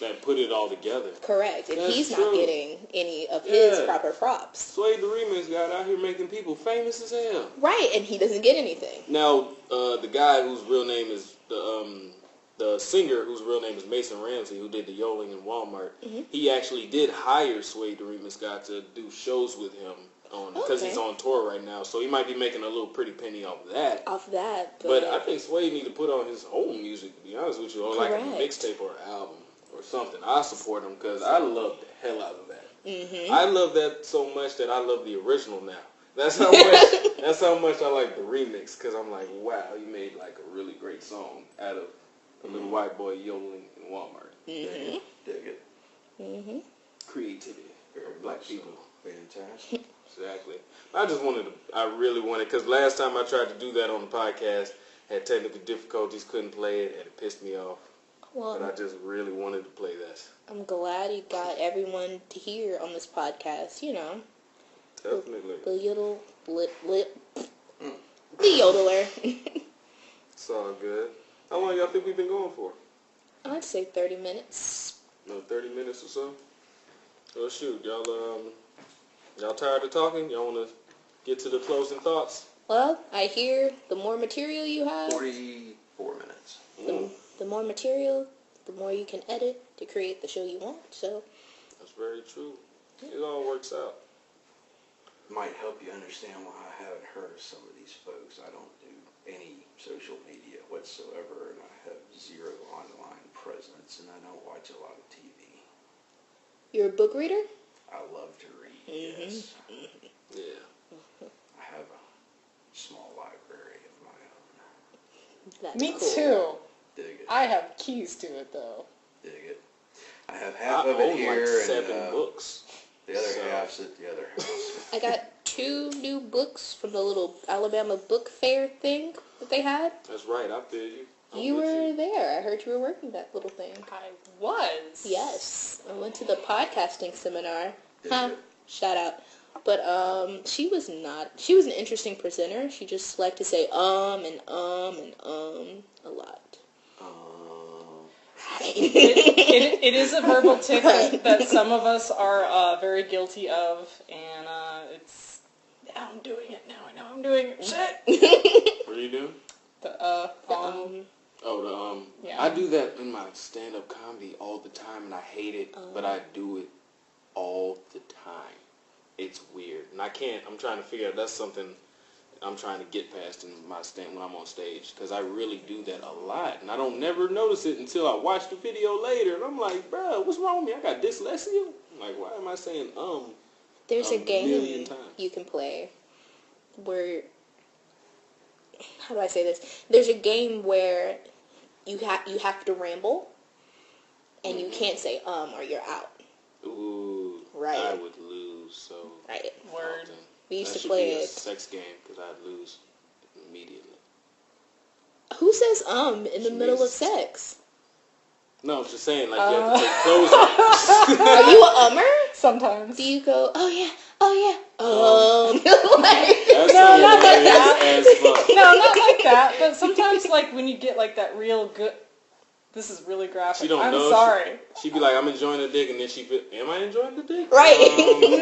that put it all together. Correct, and That's he's true. not getting any of his proper props. Suede the remix guy out here making people famous as hell. Right, and he doesn't get anything. Now, the guy whose real name is the singer whose real name is Mason Ramsey, who did the Yodeling in Walmart, he actually did hire Suede the remix guy to do shows with him because he's on tour right now. So he might be making a little pretty penny off that. But I think Suede need to put on his own music, to be honest with you, or like a mixtape or an album or something. I support him because I love the hell out of that. I love that so much that I love the original now. That's how much. That's how much I like the remix, because I'm like, wow, you made like a really great song out of a little white boy yodeling in Walmart. Dig it. Creativity for black people. Fantastic. Exactly. I really wanted, because last time I tried to do that on the podcast, had technical difficulties, couldn't play it, and it pissed me off. Well, but I just really wanted to play that. I'm glad you got everyone to hear on this podcast, you know. Definitely. The yodeler. It's all good. How long y'all think we've been going for? I'd say 30 minutes. No, 30 minutes or so? Oh, shoot. Y'all tired of talking? Y'all want to get to the closing thoughts? Well, I hear the more material you have... 44 minutes. The more material, the more you can edit to create the show you want, so... That's very true. It all works out. Might help you understand why I haven't heard of some of these folks. I don't do any social media whatsoever, and I have zero online presence, and I don't watch a lot of TV. You're a book reader? I love to read, yes. Yeah. I have a small library of my own. That's Me cool. too. Dig it. I have keys to it, though. Dig it. I have half of it here, like 7 and books. the other half's at the other house. I got 2 new books from the little Alabama book fair thing that they had. That's right, I feel you. You were there. I heard you were working that little thing. I was. Yes. I went to the podcasting seminar. Dig it. Shout out. But she was an interesting presenter. She just liked to say and a lot. It is a verbal tick that some of us are very guilty of, and it's, now I'm doing it, now I know I'm doing it, shit! What are you doing? Yeah. I do that in my stand-up comedy all the time, and I hate it, but I do it all the time. It's weird, and I'm trying to figure out, that's something I'm trying to get past in my when I'm on stage, because I really do that a lot, and I don't never notice it until I watch the video later, and I'm like, bro, what's wrong with me? I got dyslexia? I'm like, why am I saying There's a game million times? you can play where, how do I say this? There's a game where you have to ramble, and you can't say or you're out. Ooh, right. I would lose so right. Word. often. We used that to play be a it. sex game, because I'd lose immediately. Who says in the middle of sex? No, I'm just saying, like, you have to take clothes off. Are you a ummer? Sometimes. Do you go, oh yeah, That's No, not that as fuck. No, not like that. But sometimes, like, when you get, like, that real good... This is really graphic. She don't I'm know. sorry. She'd be like, I'm enjoying the dick, and then she'd be, am I enjoying the dick? Right.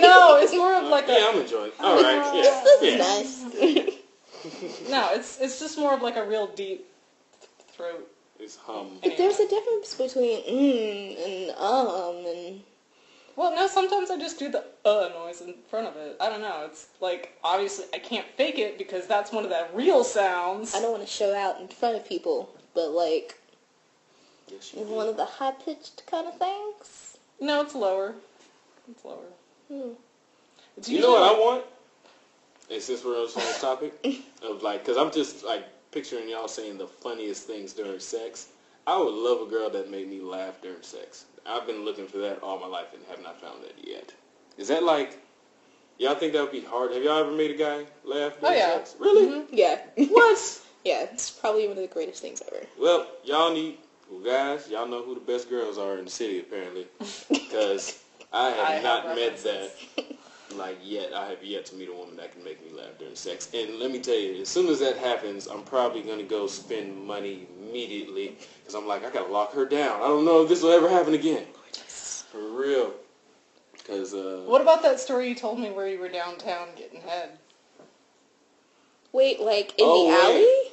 No, it's more of like Yeah, a... I'm enjoying it. All right, yeah. This is Yeah. nice. No, it's just more of like a real deep throat. It's hum. But there's a difference between and and... Well, no, sometimes I just do the noise in front of it. I don't know. It's like, obviously, I can't fake it because that's one of the real sounds. I don't want to show out in front of people, but like, Yes, it's one of the high-pitched kind of things. No, it's lower. It's lower. It's You know what I usually want? And since we're on this topic, of like, because I'm just like picturing y'all saying the funniest things during sex. I would love a girl that made me laugh during sex. I've been looking for that all my life and have not found that yet. Is that like, y'all think that would be hard? Have y'all ever made a guy laugh during yeah. sex? Really? Mhm. Yeah. What? Yeah, it's probably one of the greatest things ever. Well, y'all need, well, guys, y'all know who the best girls are in the city, apparently. Because I have not met that, like, yet. I have yet to meet a woman that can make me laugh during sex. And let me tell you, as soon as that happens, I'm probably going to go spend money immediately. Because I'm like, I got to lock her down. I don't know if this will ever happen again. For real. Because, What about that story you told me where you were downtown getting head? Wait, like in Oh, the wait. alley?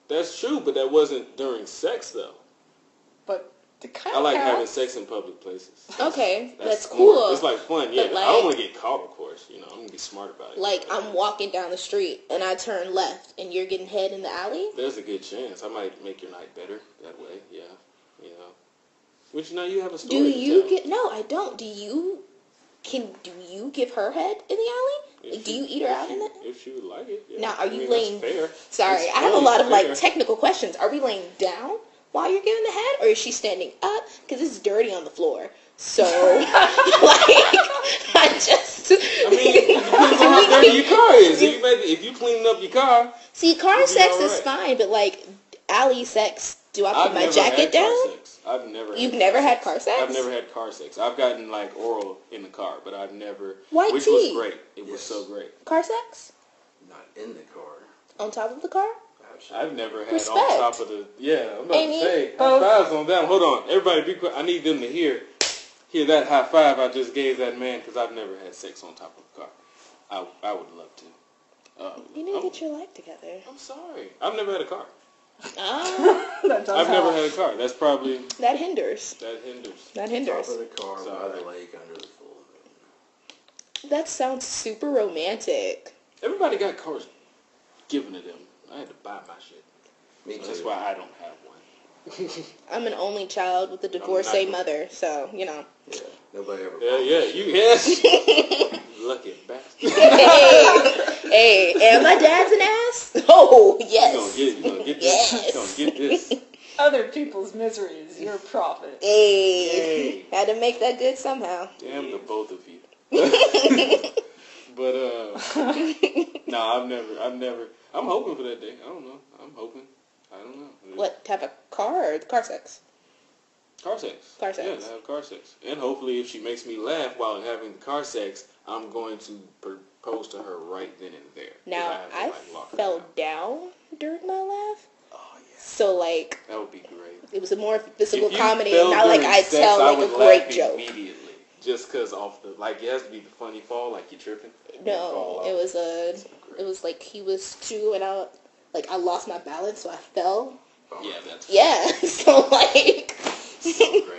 That's true, but that wasn't during sex, though. But the kind I of like having sex in public places. Okay, that's more- cool. It's like fun, yeah. But, I don't like- want to get caught, of course. You know, I'm going to be smart about it. Like, I'm walking down the street, and I turn left, and you're getting head in the alley? There's a good chance. I might make your night better that way, yeah. You know. Which, you know, you have a story Do to you tell. get... No, I don't. Do you give her head in the alley? If Like, do she- you eat her out in it? If she would like it, yeah. Now, are you I mean, laying... That's fair. Sorry, It's I have a only lot of, like, fair. technical questions. Are we laying down while you're giving the head, or is she standing up? Because it's dirty on the floor. So, like, I just... I mean, it depends on how dirty your car is. If you cleaning up your car... See, car You'll be sex all is right. fine, but, like, alley sex, do I put I've my never jacket had car down? sex. I've never You've had never car had sex. car sex? I've never had car sex. I've gotten, like, oral in the car, but I've never... White which tea. was great. It was Yes. so great. Car sex? Not in the car. On top of the car? Absolutely. I've never had Respect. on top of the... Yeah, I'm about Amy? to say. Both. High fives on that. Hold on. Everybody be quick. I need them to hear that high five I just gave that man because I've never had sex on top of the car. I would love to. You need to get your life together. I'm sorry. I've never had a car. Ah, That does I've help. never had a car. That's probably... that hinders. That hinders. That Top hinders. of the car by Sorry. the lake under the full moon. That sounds super romantic. Everybody got cars given to them. I had to buy my shit. Me So too. that's why I don't have one. I'm an only child with a divorcee not- mother, so, you know. Yeah, nobody ever. Yeah, you yes. Lucky bastard. Hey, and my dad's an ass? Oh, yes. You gonna get this. Yes. You gonna get this. Other people's misery is your profit. Hey, Hey. had to make that good somehow. Damn the both of you. But no, I've never. I'm hoping for that day. I don't know. I'm hoping. I don't know. What type of car or car sex? Car sex. Car sex. Yeah, to have car sex. And hopefully, if she makes me laugh while having the car sex, I'm going to propose to her right then and there. Now, have to, I like, lock her fell down. down during my laugh, Oh yeah. so, like, That would be great. it was a more physical If you comedy, fell and not like during I sex, tell, like, would a great laugh joke. immediately. Just because off the, like, it has to be the funny fall, like you're tripping. No, it was it was like he was 2 and I lost my balance, so I fell. Yeah, that's Yeah, so like, so great.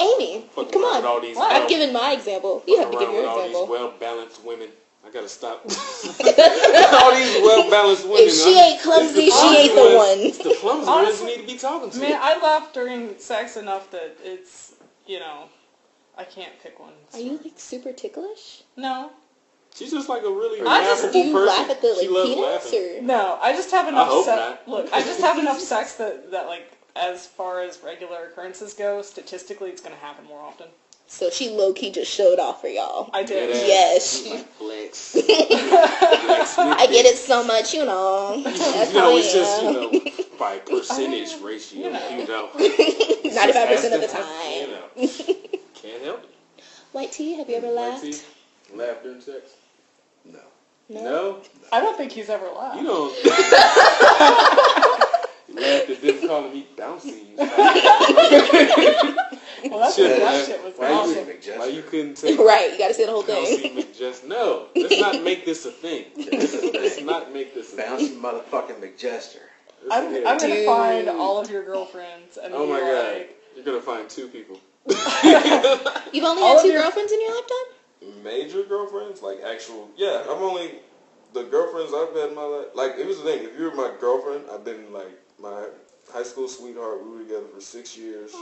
Amy, Fucking come around with all on. these I've given my example. You have to give around your with all these example. well-balanced women. I gotta stop. All these well-balanced women. If she ain't clumsy, it's she clumsy ain't the ones- one. It's the clumsy ones Honestly, you need to be talking to. Man, I laugh during sex enough that it's, you know, I can't pick one. Are you like super ticklish? No. She's just like a really I just- laughable Do you person. laugh at the she like loves penis laughing. or? No, I just have enough hope sex. not. Look, I just have enough sex that like, as far as regular occurrences go, statistically it's going to happen more often. So she low key just showed off for y'all. I did. Yeah, Yes. she's like flex. Flex with I get it. it so much, you know. That's You how know, I it's just, you am. know, by percentage ratio, you know. 95% of the You time. know, can't help it. White tea, have you ever White laughed? tea, laugh during sex. No. No? I don't think he's ever laughed. You don't. You laughed at them calling me bouncy. Well, that shit was awesome. Why you couldn't say Right, you gotta say the whole bouncy thing. McJest? No, let's not make this a thing. Let's not make this a thing. Bouncy motherfucking McJester. I'm gonna Dude. find all of your girlfriends and Oh be my god, like, you're gonna find 2 people. You've only All had of 2 your- girlfriends in your lifetime? Major girlfriends, like actual. Yeah, I'm only the girlfriends I've had in my life. Like, it was the thing. If you're my girlfriend, I've been like my high school sweetheart. We were together for 6 years,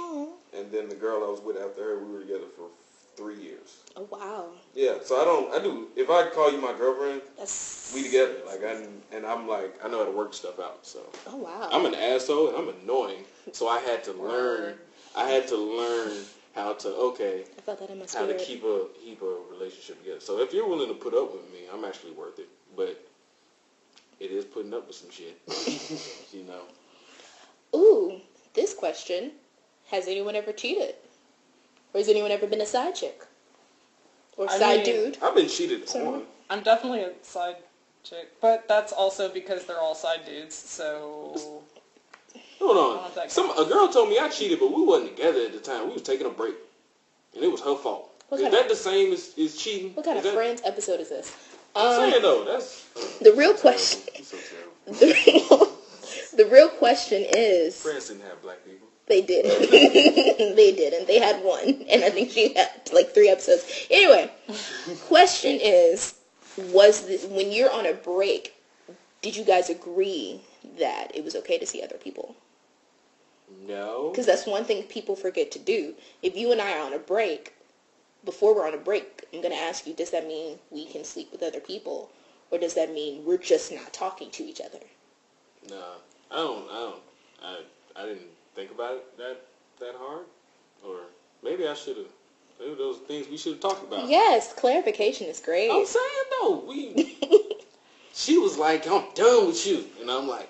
and then the girl I was with after her, we were together for 3 years. Oh, wow. Yeah, so I do. If I call you my girlfriend, That's... we together. Like, I'm like, I know how to work stuff out, so. Oh, wow. I'm an asshole and I'm annoying, so I had to learn how to, I felt that in my how to spirit. keep a relationship together. So if you're willing to put up with me, I'm actually worth it. But it is putting up with some shit, you know. Ooh, this question. Has anyone ever cheated? Or has anyone ever been a side chick? Or side dude? I've been cheated Sorry. on. I'm definitely a side chick, but that's also because they're all side dudes, so... Hold I on. don't think A girl told me I cheated, but we wasn't together at the time. We was taking a break. And it was her fault. Is that the same as cheating? What kind of Friends episode is this? I'm saying though, that's... The real question... He's so terrible. The real question is... Friends didn't have black people. They didn't. They didn't. They had 1. And I think she had like 3 episodes. Anyway, question is, when you're on a break, did you guys agree that it was okay to see other people? No. Because that's one thing people forget to do. If you and I are on a break, before we're on a break, I'm going to ask you, does that mean we can sleep with other people? Or does that mean we're just not talking to each other? No. I didn't think about it that hard. Or maybe I should have. Maybe those things we should have talked about. Yes, clarification is great. I'm saying though, she was like, I'm done with you. And I'm like,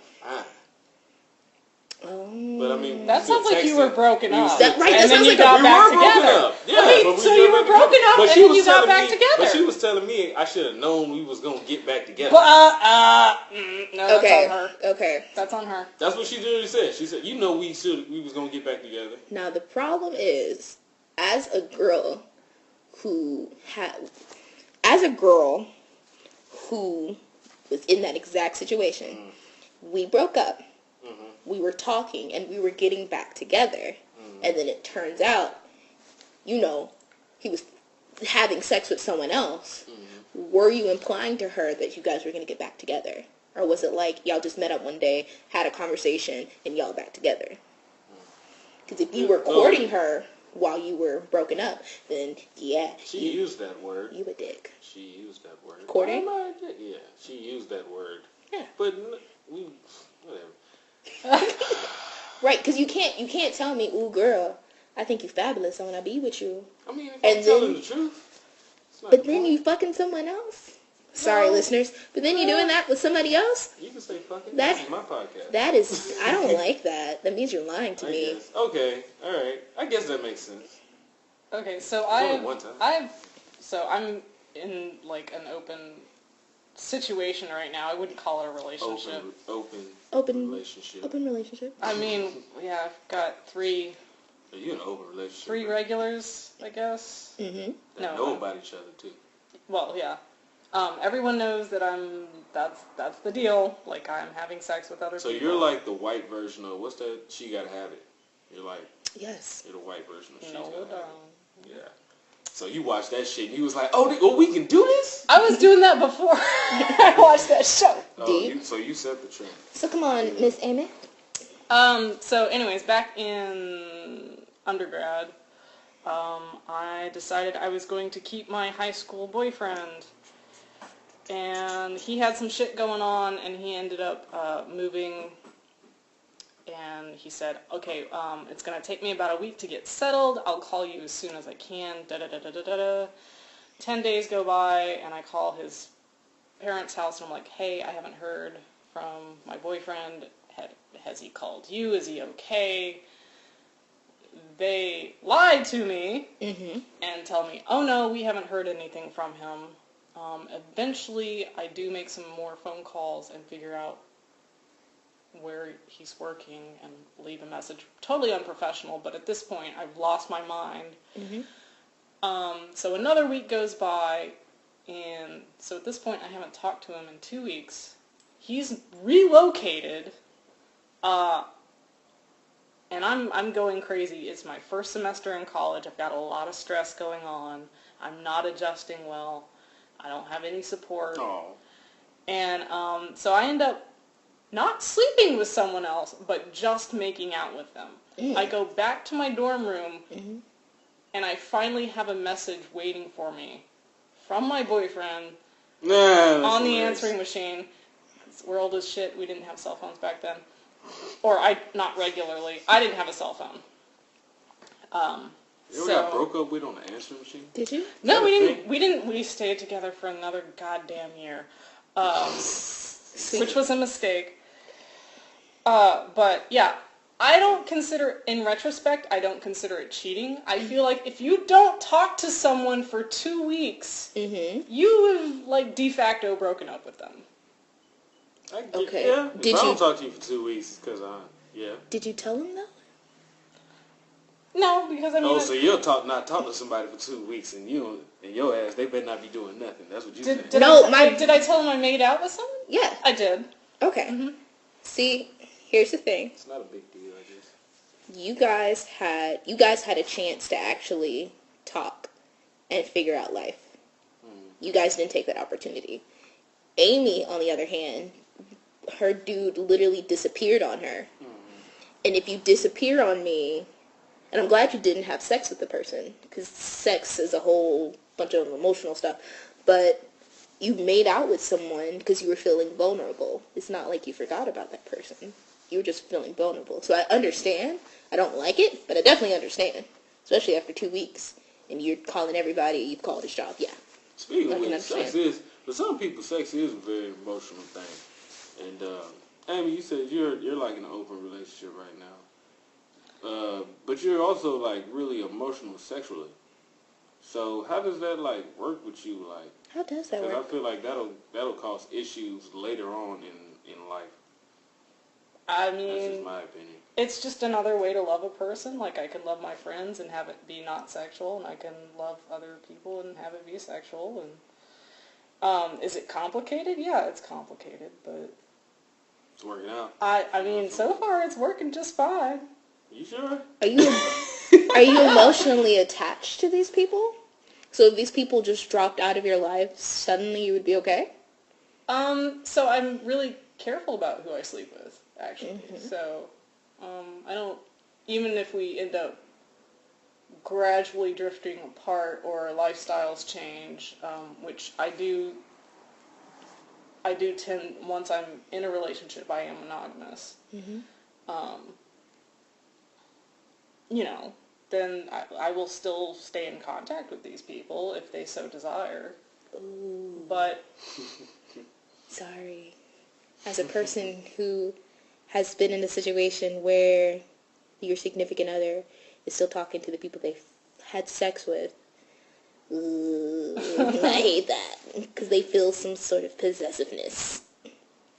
But I mean, That sounds like you were broken up. That and then sounds you like got we back were broken together. up. Yeah, So you were broken up and then you got back together. But she was telling me I should have known we was going to get back together. No, that's Okay, on her. okay. That's on her. That's what she literally said. She said, you know we was going to get back together. Now, the problem is, as a girl who was in that exact situation, we broke up. We were talking and we were getting back together. And then it turns out, he was having sex with someone else. Were you implying to her that you guys were going to get back together? Or was it like y'all just met up one day, had a conversation, and y'all back together? Because if you were courting her while you were broken up, then yeah. She used that word. You a dick. She used that word. Courting? Yeah, she used that word. Yeah. But whatever. Right, because you can't tell me, ooh, girl, I think you fabulous, I want to be with you. I mean, if And I'm telling then- the truth. It's not But then wrong. you fucking someone else. Sorry, listeners. But then you doing that with somebody else? You can say fucking. That- This is my podcast. That is, I don't like that. That means you're lying to I me. guess. Okay, all right. I guess that makes sense. Okay, so only one time. I'm in like an open situation right now. I wouldn't call it a relationship. Open relationship. Open relationship. I mean, yeah, I've got 3 Are you in an open relationship? 3 right? regulars, I guess. Mm-hmm. That No. know about each other too. Well, yeah. Everyone knows that that's the deal. Like, I'm having sex with other So people. you're like the white version of what's that? She Gotta Have It. You're like Yes. you're the white version of She's No, Gotta Have darn. It. Yeah. So you watched that shit and you was like, oh, we can do this? I was doing that before I watched that show. Deep. So you set the trend. So come on, Miss Amy. So anyways, back in undergrad, I decided I was going to keep my high school boyfriend. And he had some shit going on, and he ended up moving. And he said, okay, it's going to take me about a week to get settled. I'll call you as soon as I can. 10 days go by, and I call his parents' house, and I'm like, hey, I haven't heard from my boyfriend. Has he called you? Is he okay? They lied to me and tell me, oh no, we haven't heard anything from him. Eventually, I do make some more phone calls and figure out where he's working and leave a message. Totally unprofessional, but at this point, I've lost my mind. So another week goes by, and so at this point, I haven't talked to him in 2 weeks. He's relocated, and I'm going crazy. It's my first semester in college. I've got a lot of stress going on. I'm not adjusting well. I don't have any support. Oh. And so I end up not sleeping with someone else, but just making out with them. I go back to my dorm room, and I finally have a message waiting for me from my boyfriend on the answering machine. We're old as shit. We didn't have cell phones back then. Or not regularly. I didn't have a cell phone. You ever got broke up with on the answering machine? Did you? No, we didn't. We didn't. We stayed together for another goddamn year, which was a mistake. But yeah, I don't consider, in retrospect, I don't consider it cheating. I feel like if you don't talk to someone for 2 weeks, you have like de facto broken up with them. Okay. Yeah. Did if I you? don't talk to you for 2 weeks, because yeah. Did you tell him though? No, because I mean. Oh, so you'll not talk to somebody for 2 weeks, and you and your ass, they better not be doing nothing. That's what you said. Did I tell him I made out with someone? Yeah. I did. Okay. See, here's the thing. It's not a big deal, I guess. You guys had a chance to actually talk and figure out life. You guys didn't take that opportunity. Amy, on the other hand, her dude literally disappeared on her. And if you disappear on me, and I'm glad you didn't have sex with the person, because sex is a whole bunch of emotional stuff, but you made out with someone because you were feeling vulnerable. It's not like you forgot about that person. You were just feeling vulnerable. So I understand. I don't like it, but I definitely understand. Especially after 2 weeks, and you're calling everybody you've called his job. Yeah. Speaking of which, sex is, for some people, sex is a very emotional thing. And Amy, you said you're like in an open relationship right now. But you're also like really emotional sexually. So how does that like work with you? Like, how does that work? Because I feel like that'll cause issues later on in life. I mean, that's just my opinion. It's just another way to love a person. Like, I can love my friends and have it be not sexual, and I can love other people and have it be sexual. And is it complicated? Yeah, it's complicated, but it's working out. I mean, so far it's working just fine. You sure? Are you emotionally attached to these people? So if these people just dropped out of your life, suddenly you would be okay? So I'm really careful about who I sleep with, actually. So, I don't, even if we end up gradually drifting apart or lifestyles change, which I do tend, once I'm in a relationship, I am monogamous. You know, then I will still stay in contact with these people if they so desire. Ooh. But sorry. As a person who has been in a situation where your significant other is still talking to the people they've had sex with, I hate that. Because they feel some sort of possessiveness.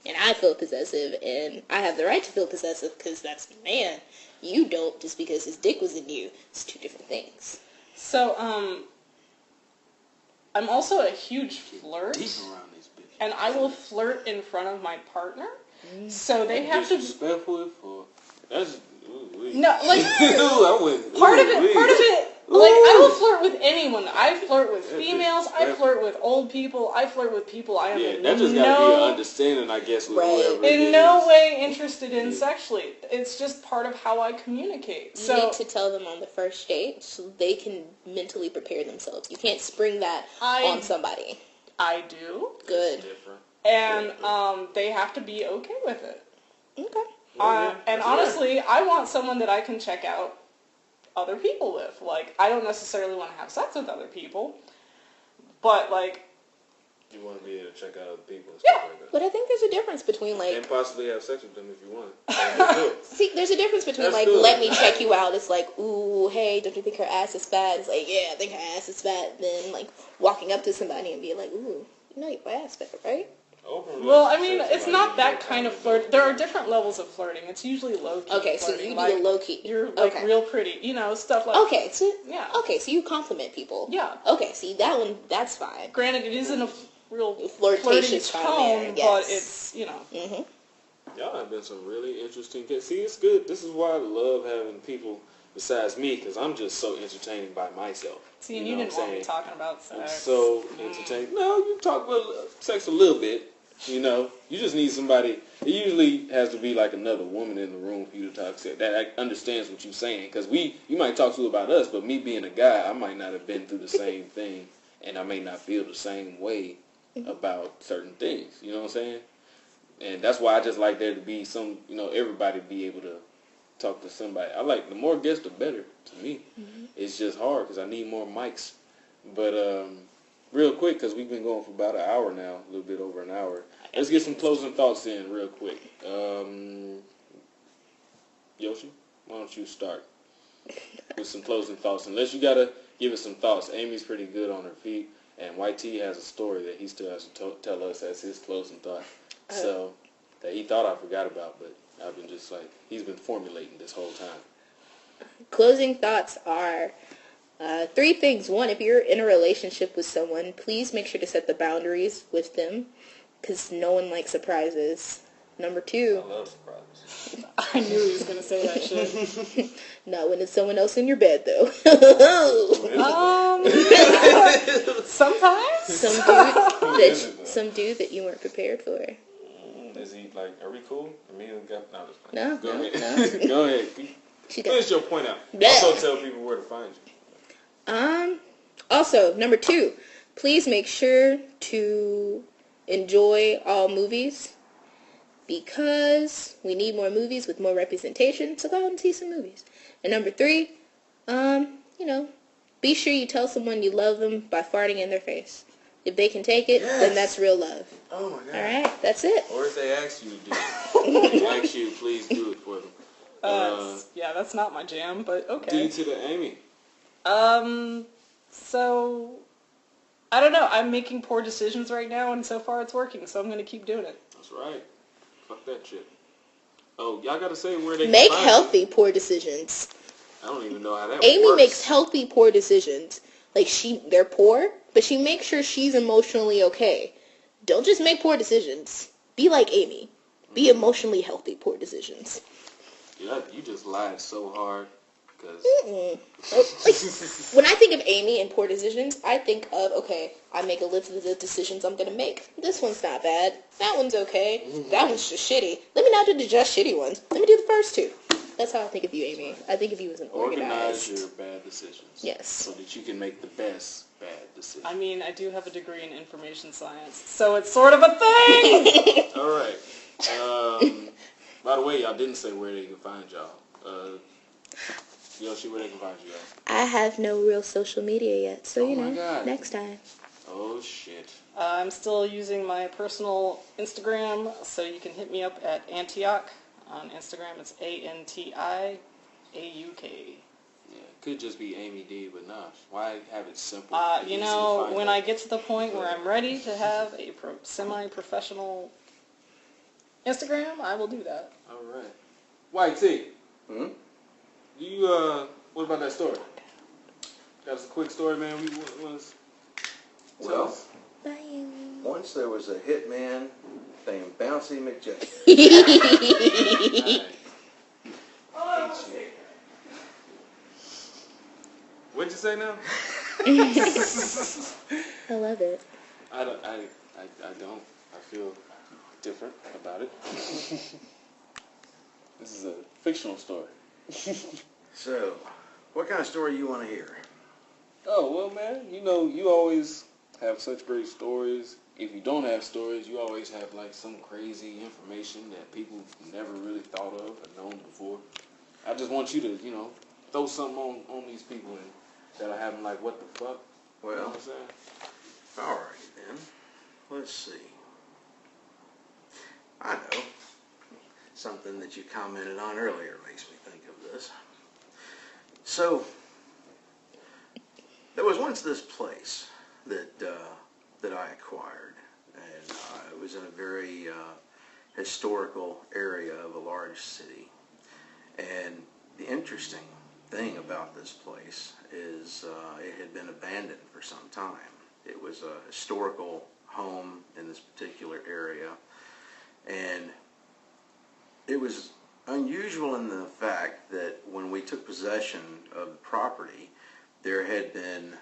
And I feel possessive, and I have the right to feel possessive because that's my man. You don't just because his dick was in you. It's two different things. So, I'm also a huge flirt. Deep around this bitch. And I will flirt in front of my partner. So they have to... Disrespectful for... That's... No, like... part of it... Like, I will flirt with anyone. I flirt with females. I flirt with old people. I flirt with people I am in that just gotta be an understanding, I guess, with whoever it is. In no way interested in sexually. It's just part of how I communicate. You need to tell them on the first date so they can mentally prepare themselves. You can't spring that on somebody. I do. Good. And they have to be okay with it. Okay. And honestly, I want someone that I can check out other people with. Like, I don't necessarily want to have sex with other people, but like, You want to be able to check out other people and stuff like that. But I think there's a difference between like And possibly have sex with them if you want. see, there's a difference between That's like good. let me check you out. It's like, ooh, hey, don't you think her ass is fat? It's like, yeah, I think her ass is fat. Then like walking up to somebody and being like, ooh, you know your ass fat, right? Well, I mean, it's not that kind of flirt. There are different levels of flirting. It's usually low-key Okay, so flirting. you like, do the low key. You're, like, okay. real pretty. You know, stuff like... Okay, so... Yeah. Okay, so you compliment people. Yeah. Okay, see, that one, that's fine. Granted, it isn't a real Flirtatious flirty kind of tone, manner, but yes. it's, you know... Mm-hmm. Y'all have been some really interesting kids. See, it's good. This is why I love having people besides me, because I'm just so entertaining by myself. See, and you didn't want me talking about sex. I'm so entertaining. No, you talk about sex a little bit. You know, you just need somebody. It usually has to be like another woman in the room for you to talk to that understands what you're saying. Because you might talk to about us, but me being a guy, I might not have been through the same thing, and I may not feel the same way about certain things. You know what I'm saying? And that's why I just like there to be some, everybody be able to talk to somebody. I like the more guests, the better to me. It's just hard because I need more mics. But real quick, because we've been going for about an hour now, a little bit over an hour. Let's get some closing thoughts in real quick. Yoshi, why don't you start with some closing thoughts? Unless you got to give us some thoughts. Amy's pretty good on her feet, and White T has a story that he still has to tell us as his closing thought. So, that he thought I forgot about, but I've been just like, he's been formulating this whole time. Closing thoughts are 3 things. 1, if you're in a relationship with someone, please make sure to set the boundaries with them, because no one likes surprises. Number 2. I love surprises. I knew he was going to say that shit. Not when it's someone else in your bed, though. Sometimes? Some dude that you weren't prepared for. Is he like, are we cool? Me and the guy? No, just No, Go no, ahead. no. Go ahead. Finish your point out. Also tell people where to find you. Also, number 2, please make sure to enjoy all movies, because we need more movies with more representation, so go out and see some movies. And number 3, be sure you tell someone you love them by farting in their face. If they can take it, then that's real love. Oh my God. Alright, that's it. Or if they ask you to do it. If they ask you, please do it for them. Yeah, that's not my jam, but okay. D to the Amy. So, I don't know. I'm making poor decisions right now, and so far it's working, so I'm going to keep doing it. That's right. Fuck that shit. Oh, y'all gotta say where they Make can find healthy poor decisions. you. I don't even know how that Amy works. makes healthy poor decisions. Like, they're poor, but she makes sure she's emotionally okay. Don't just make poor decisions. Be like Amy. Be emotionally healthy poor decisions. Yeah, you just lied so hard. Cause When I think of Amy and poor decisions, I think of, okay, I make a list of the decisions I'm going to make. This one's not bad. That one's okay. That one's just shitty. Let me not do the just shitty ones. Let me do the first 2. That's how I think of you, Amy. I think of you as an organize organized. your bad decisions. Yes. So that you can make the best bad decisions. I mean, I do have a degree in information science, so it's sort of a thing! All right. By the way, y'all didn't say where they can find y'all. Yoshi, where they can find you guys? I have no real social media yet, so Oh my God. next time. Oh shit. I'm still using my personal Instagram, so you can hit me up at Antioch. On Instagram, it's ANTIAUK. Yeah, it could just be Amy D, but nah. Why have it simple? When I get to the point where I'm ready to have a semi-professional Instagram, I will do that. All right. White T. You, what about that story? Got us a quick story, man. Well, Bye. once there was a hitman named Bouncy McJay. What'd you say now? I love it. I don't. I feel different about it. This is a fictional story. So, what kind of story you want to hear? Oh, well, man, you always have such great stories. If you don't have stories, you always have, like, some crazy information that people never really thought of or known before. I just want you to, throw something on these people and that'll have them like, what the fuck? Well, You know what I'm saying? alrighty then. let's see. I know. Something that you commented on earlier makes me think of this. So, there was once this place that I acquired, and it was in a very historical area of a large city. And the interesting thing about this place is it had been abandoned for some time. It was a historical home in this particular area, and it was unusual in the fact that when we took possession of the property, there had been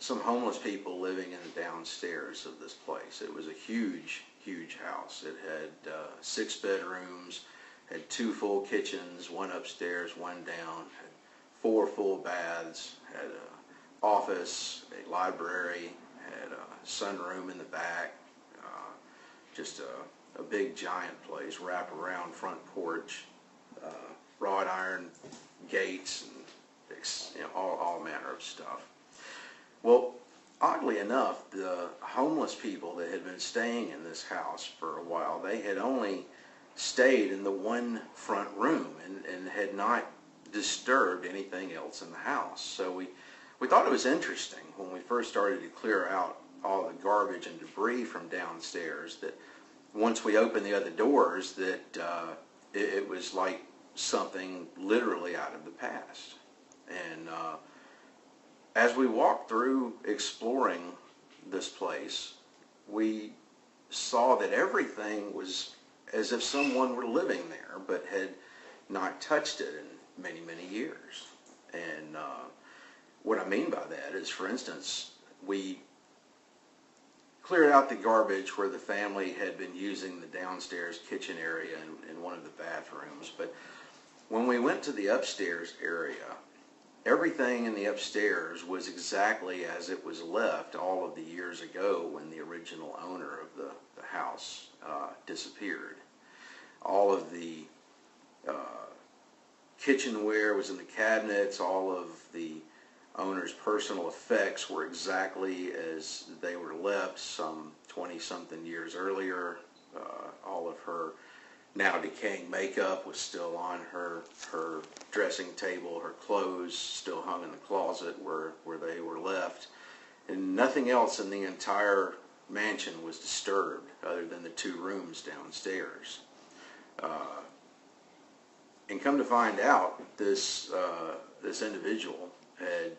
some homeless people living in the downstairs of this place. It was a huge, huge house. It had 6 bedrooms, had 2 full kitchens, 1 upstairs, 1 down, had 4 full baths, had an office, a library, had a sunroom in the back, just a big giant place, wrap-around front porch, wrought iron gates, and all manner of stuff. Well, oddly enough, the homeless people that had been staying in this house for a while, they had only stayed in the 1 front room and had not disturbed anything else in the house. So we thought it was interesting when we first started to clear out all the garbage and debris from downstairs that once we opened the other doors that it was like something literally out of the past. And as we walked through exploring this place, we saw that everything was as if someone were living there but had not touched it in many, many years. And what I mean by that is, for instance, we cleared out the garbage where the family had been using the downstairs kitchen area in one of the bathrooms. But when we went to the upstairs area, everything in the upstairs was exactly as it was left all of the years ago when the original owner of the house disappeared. All of the kitchenware was in the cabinets, all of the owner's personal effects were exactly as they were left some 20-something years earlier. All of her now decaying makeup was still on her dressing table. Her clothes still hung in the closet where they were left. And nothing else in the entire mansion was disturbed other than the 2 rooms downstairs. And come to find out, this individual had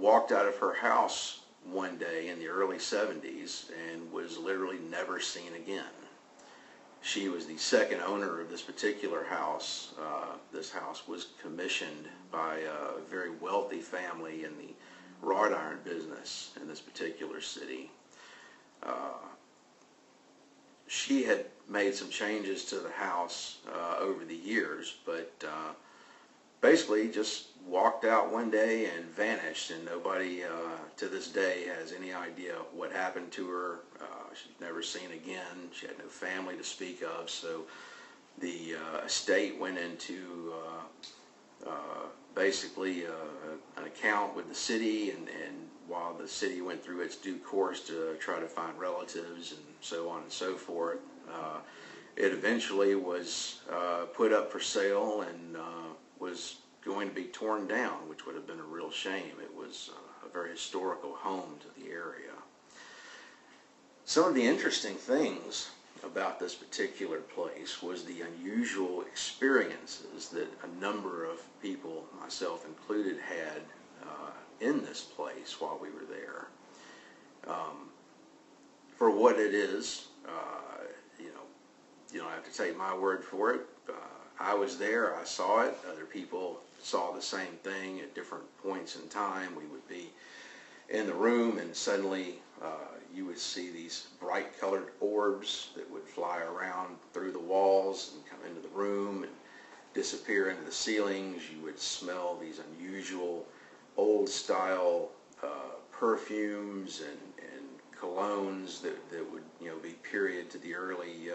walked out of her house one day in the early 70s and was literally never seen again. She was the second owner of this particular house. This house was commissioned by a very wealthy family in the wrought iron business in this particular city. She had made some changes to the house over the years, but basically just walked out one day and vanished, and nobody to this day has any idea what happened to her. She's never seen again. She had no family to speak of, so the estate went into basically an account with the city, and while the city went through its due course to try to find relatives and so on and so forth, it eventually was put up for sale and was going to be torn down, which would have been a real shame. It was a very historical home to the area. Some of the interesting things about this particular place was the unusual experiences that a number of people, myself included, had in this place while we were there. For what it is, you don't have to take my word for it. I was there, I saw it, other people saw the same thing at different points in time. We would be in the room and suddenly you would see these bright colored orbs that would fly around through the walls and come into the room and disappear into the ceilings. You would smell these unusual old style perfumes and colognes that would be period to the early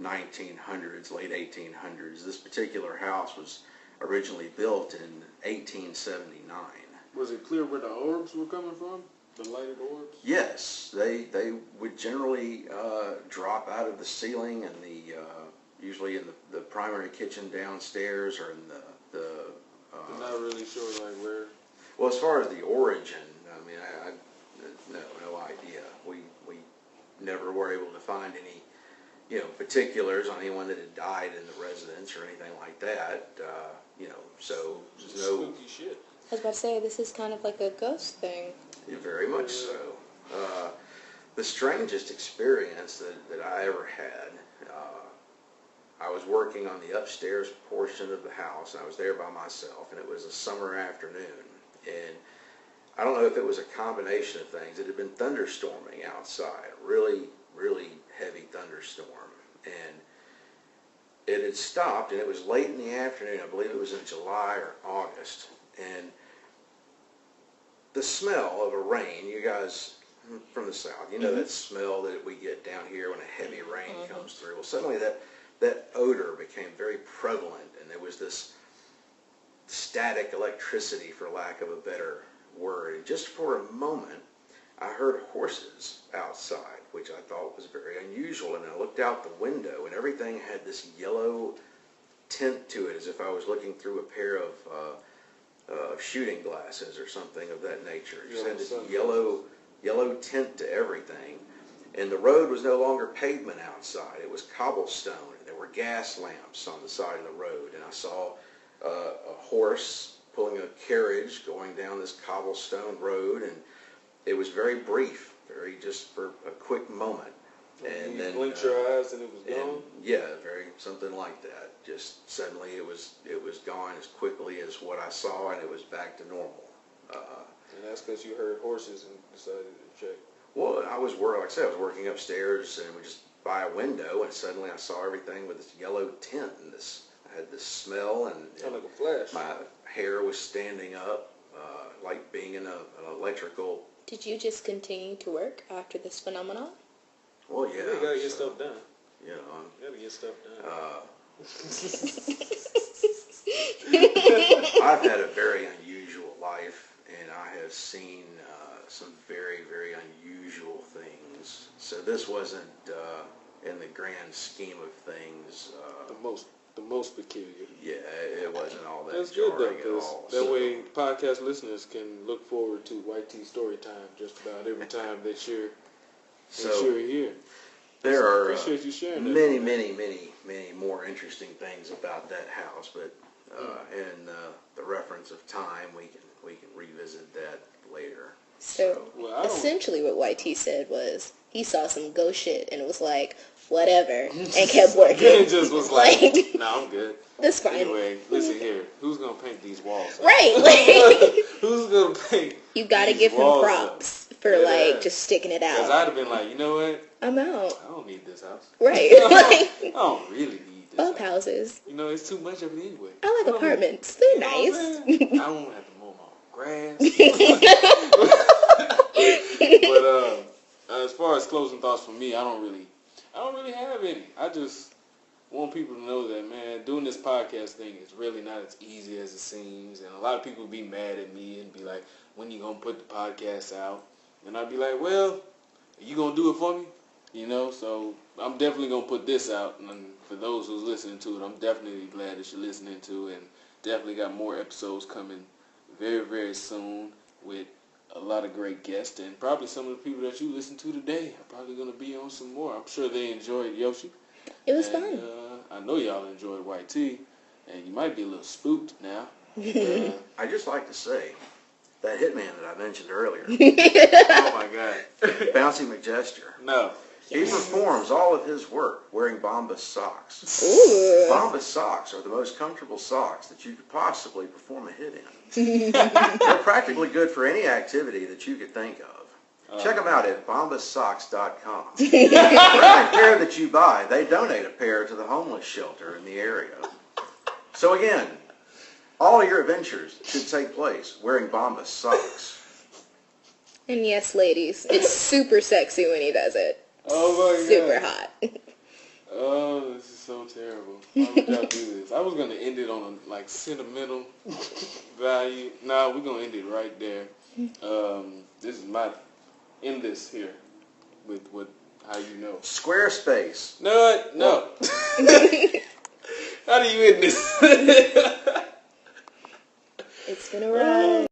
1900s, late 1800s. This particular house was originally built in 1879. Was it clear where the orbs were coming from? The lighted orbs? Yes, they would generally drop out of the ceiling and usually in the primary kitchen downstairs or in the I'm not really sure like where. well, as far as the origin, I mean, I no idea. We never were able to find any, particulars on anyone that had died in the residence or anything like that. So Just no, spooky shit. I was about to say, this is kind of like a ghost thing. very much so. The strangest experience that I ever had, I was working on the upstairs portion of the house, and I was there by myself, and it was a summer afternoon, and I don't know if it was a combination of things. It had been thunderstorming outside, really, really heavy thunderstorm, and it had stopped, and it was late in the afternoon. I believe it was in July or August, and the smell of a rain, you guys from the south, you know that smell that we get down here when a heavy rain comes through. Well, suddenly that odor became very prevalent, and there was this static electricity, for lack of a better word. And just for a moment, I heard horses outside, which I thought was very unusual. And I looked out the window, and everything had this yellow tint to it, as if I was looking through a pair of shooting glasses or something of that nature. It just had this yellow tint to everything. And the road was no longer pavement outside. It was cobblestone. There were gas lamps on the side of the road. And I saw a horse pulling a carriage going down this cobblestone road. And it was very brief, very just for a quick moment. And you then blinked your eyes and it was gone? Yeah, very something like that. Just suddenly it was gone as quickly as what I saw, and it was back to normal. And that's because you heard horses and decided to check. Well, like I said, I was working upstairs, and we just by a window, and suddenly I saw everything with this yellow tint, and I had this smell, and Kind of like a flash. my hair was standing up, like being in an electrical. Did you just continue to work after this phenomenon? Well, yeah. You gotta get stuff done. You know, You gotta get stuff done. I've had a very unusual life, and I have seen some very, very unusual things. So this wasn't, in the grand scheme of things, the most peculiar. yeah, it wasn't all that That's good though, jarring at because all. that So, way podcast listeners can look forward to White Tea Story Time just about every time that you're here. there are Appreciate you sharing that. many more interesting things about that house, but in the reference of time, we can revisit that later. So, Well, I don't- essentially what YT said was, he saw some ghost shit and was like, whatever, and kept working. It just was like, no, I'm good. That's fine. Anyway, listen here. Who's going to paint these walls up? Right, like, Who's going to paint you gotta these give him walls props for, Yeah. like, just sticking it Because out. I'd have been like, you know what? I'm out. I don't need this house. Right, I like, don't really need this bump house. houses. You know, it's too much of it anyway. I like apartments. They're You know what I'm nice. saying? I don't have to mow my grass. But as far as closing thoughts for me, I don't really have any. I just want people to know that, man, doing this podcast thing is really not as easy as it seems. And a lot of people be mad at me and be like, when you gonna put the podcast out? And I'd be like, well, are you gonna do it for me? You know, so I'm definitely gonna put this out. And for those who's listening to it, I'm definitely glad that you're listening to it. And definitely got more episodes coming very, very soon with a lot of great guests, and probably some of the people that you listen to today are probably going to be on some more. I'm sure they enjoyed Yoshi. It was And, fun. I know y'all enjoyed White Tea, and you might be a little spooked now. I'd just like to say, that hitman that I mentioned earlier, Oh my God. Bouncy McGesture, No. he performs all of his work wearing Bombas socks. Ooh. Bombas socks are the most comfortable socks that you could possibly perform a hit in. They're practically good for any activity that you could think of. Check them out at bombassocks.com. For every pair that you buy, they donate a pair to the homeless shelter in the area. So again, all of your adventures should take place wearing Bombas socks. And yes, ladies, it's super sexy when he does it. Oh my Super God. hot. Oh, this is so terrible. Why would y'all do this? I was going to end it on a sentimental value. Nah, we're going to end it right there. This is my end this here with how you know? Squarespace. No. How do you end this?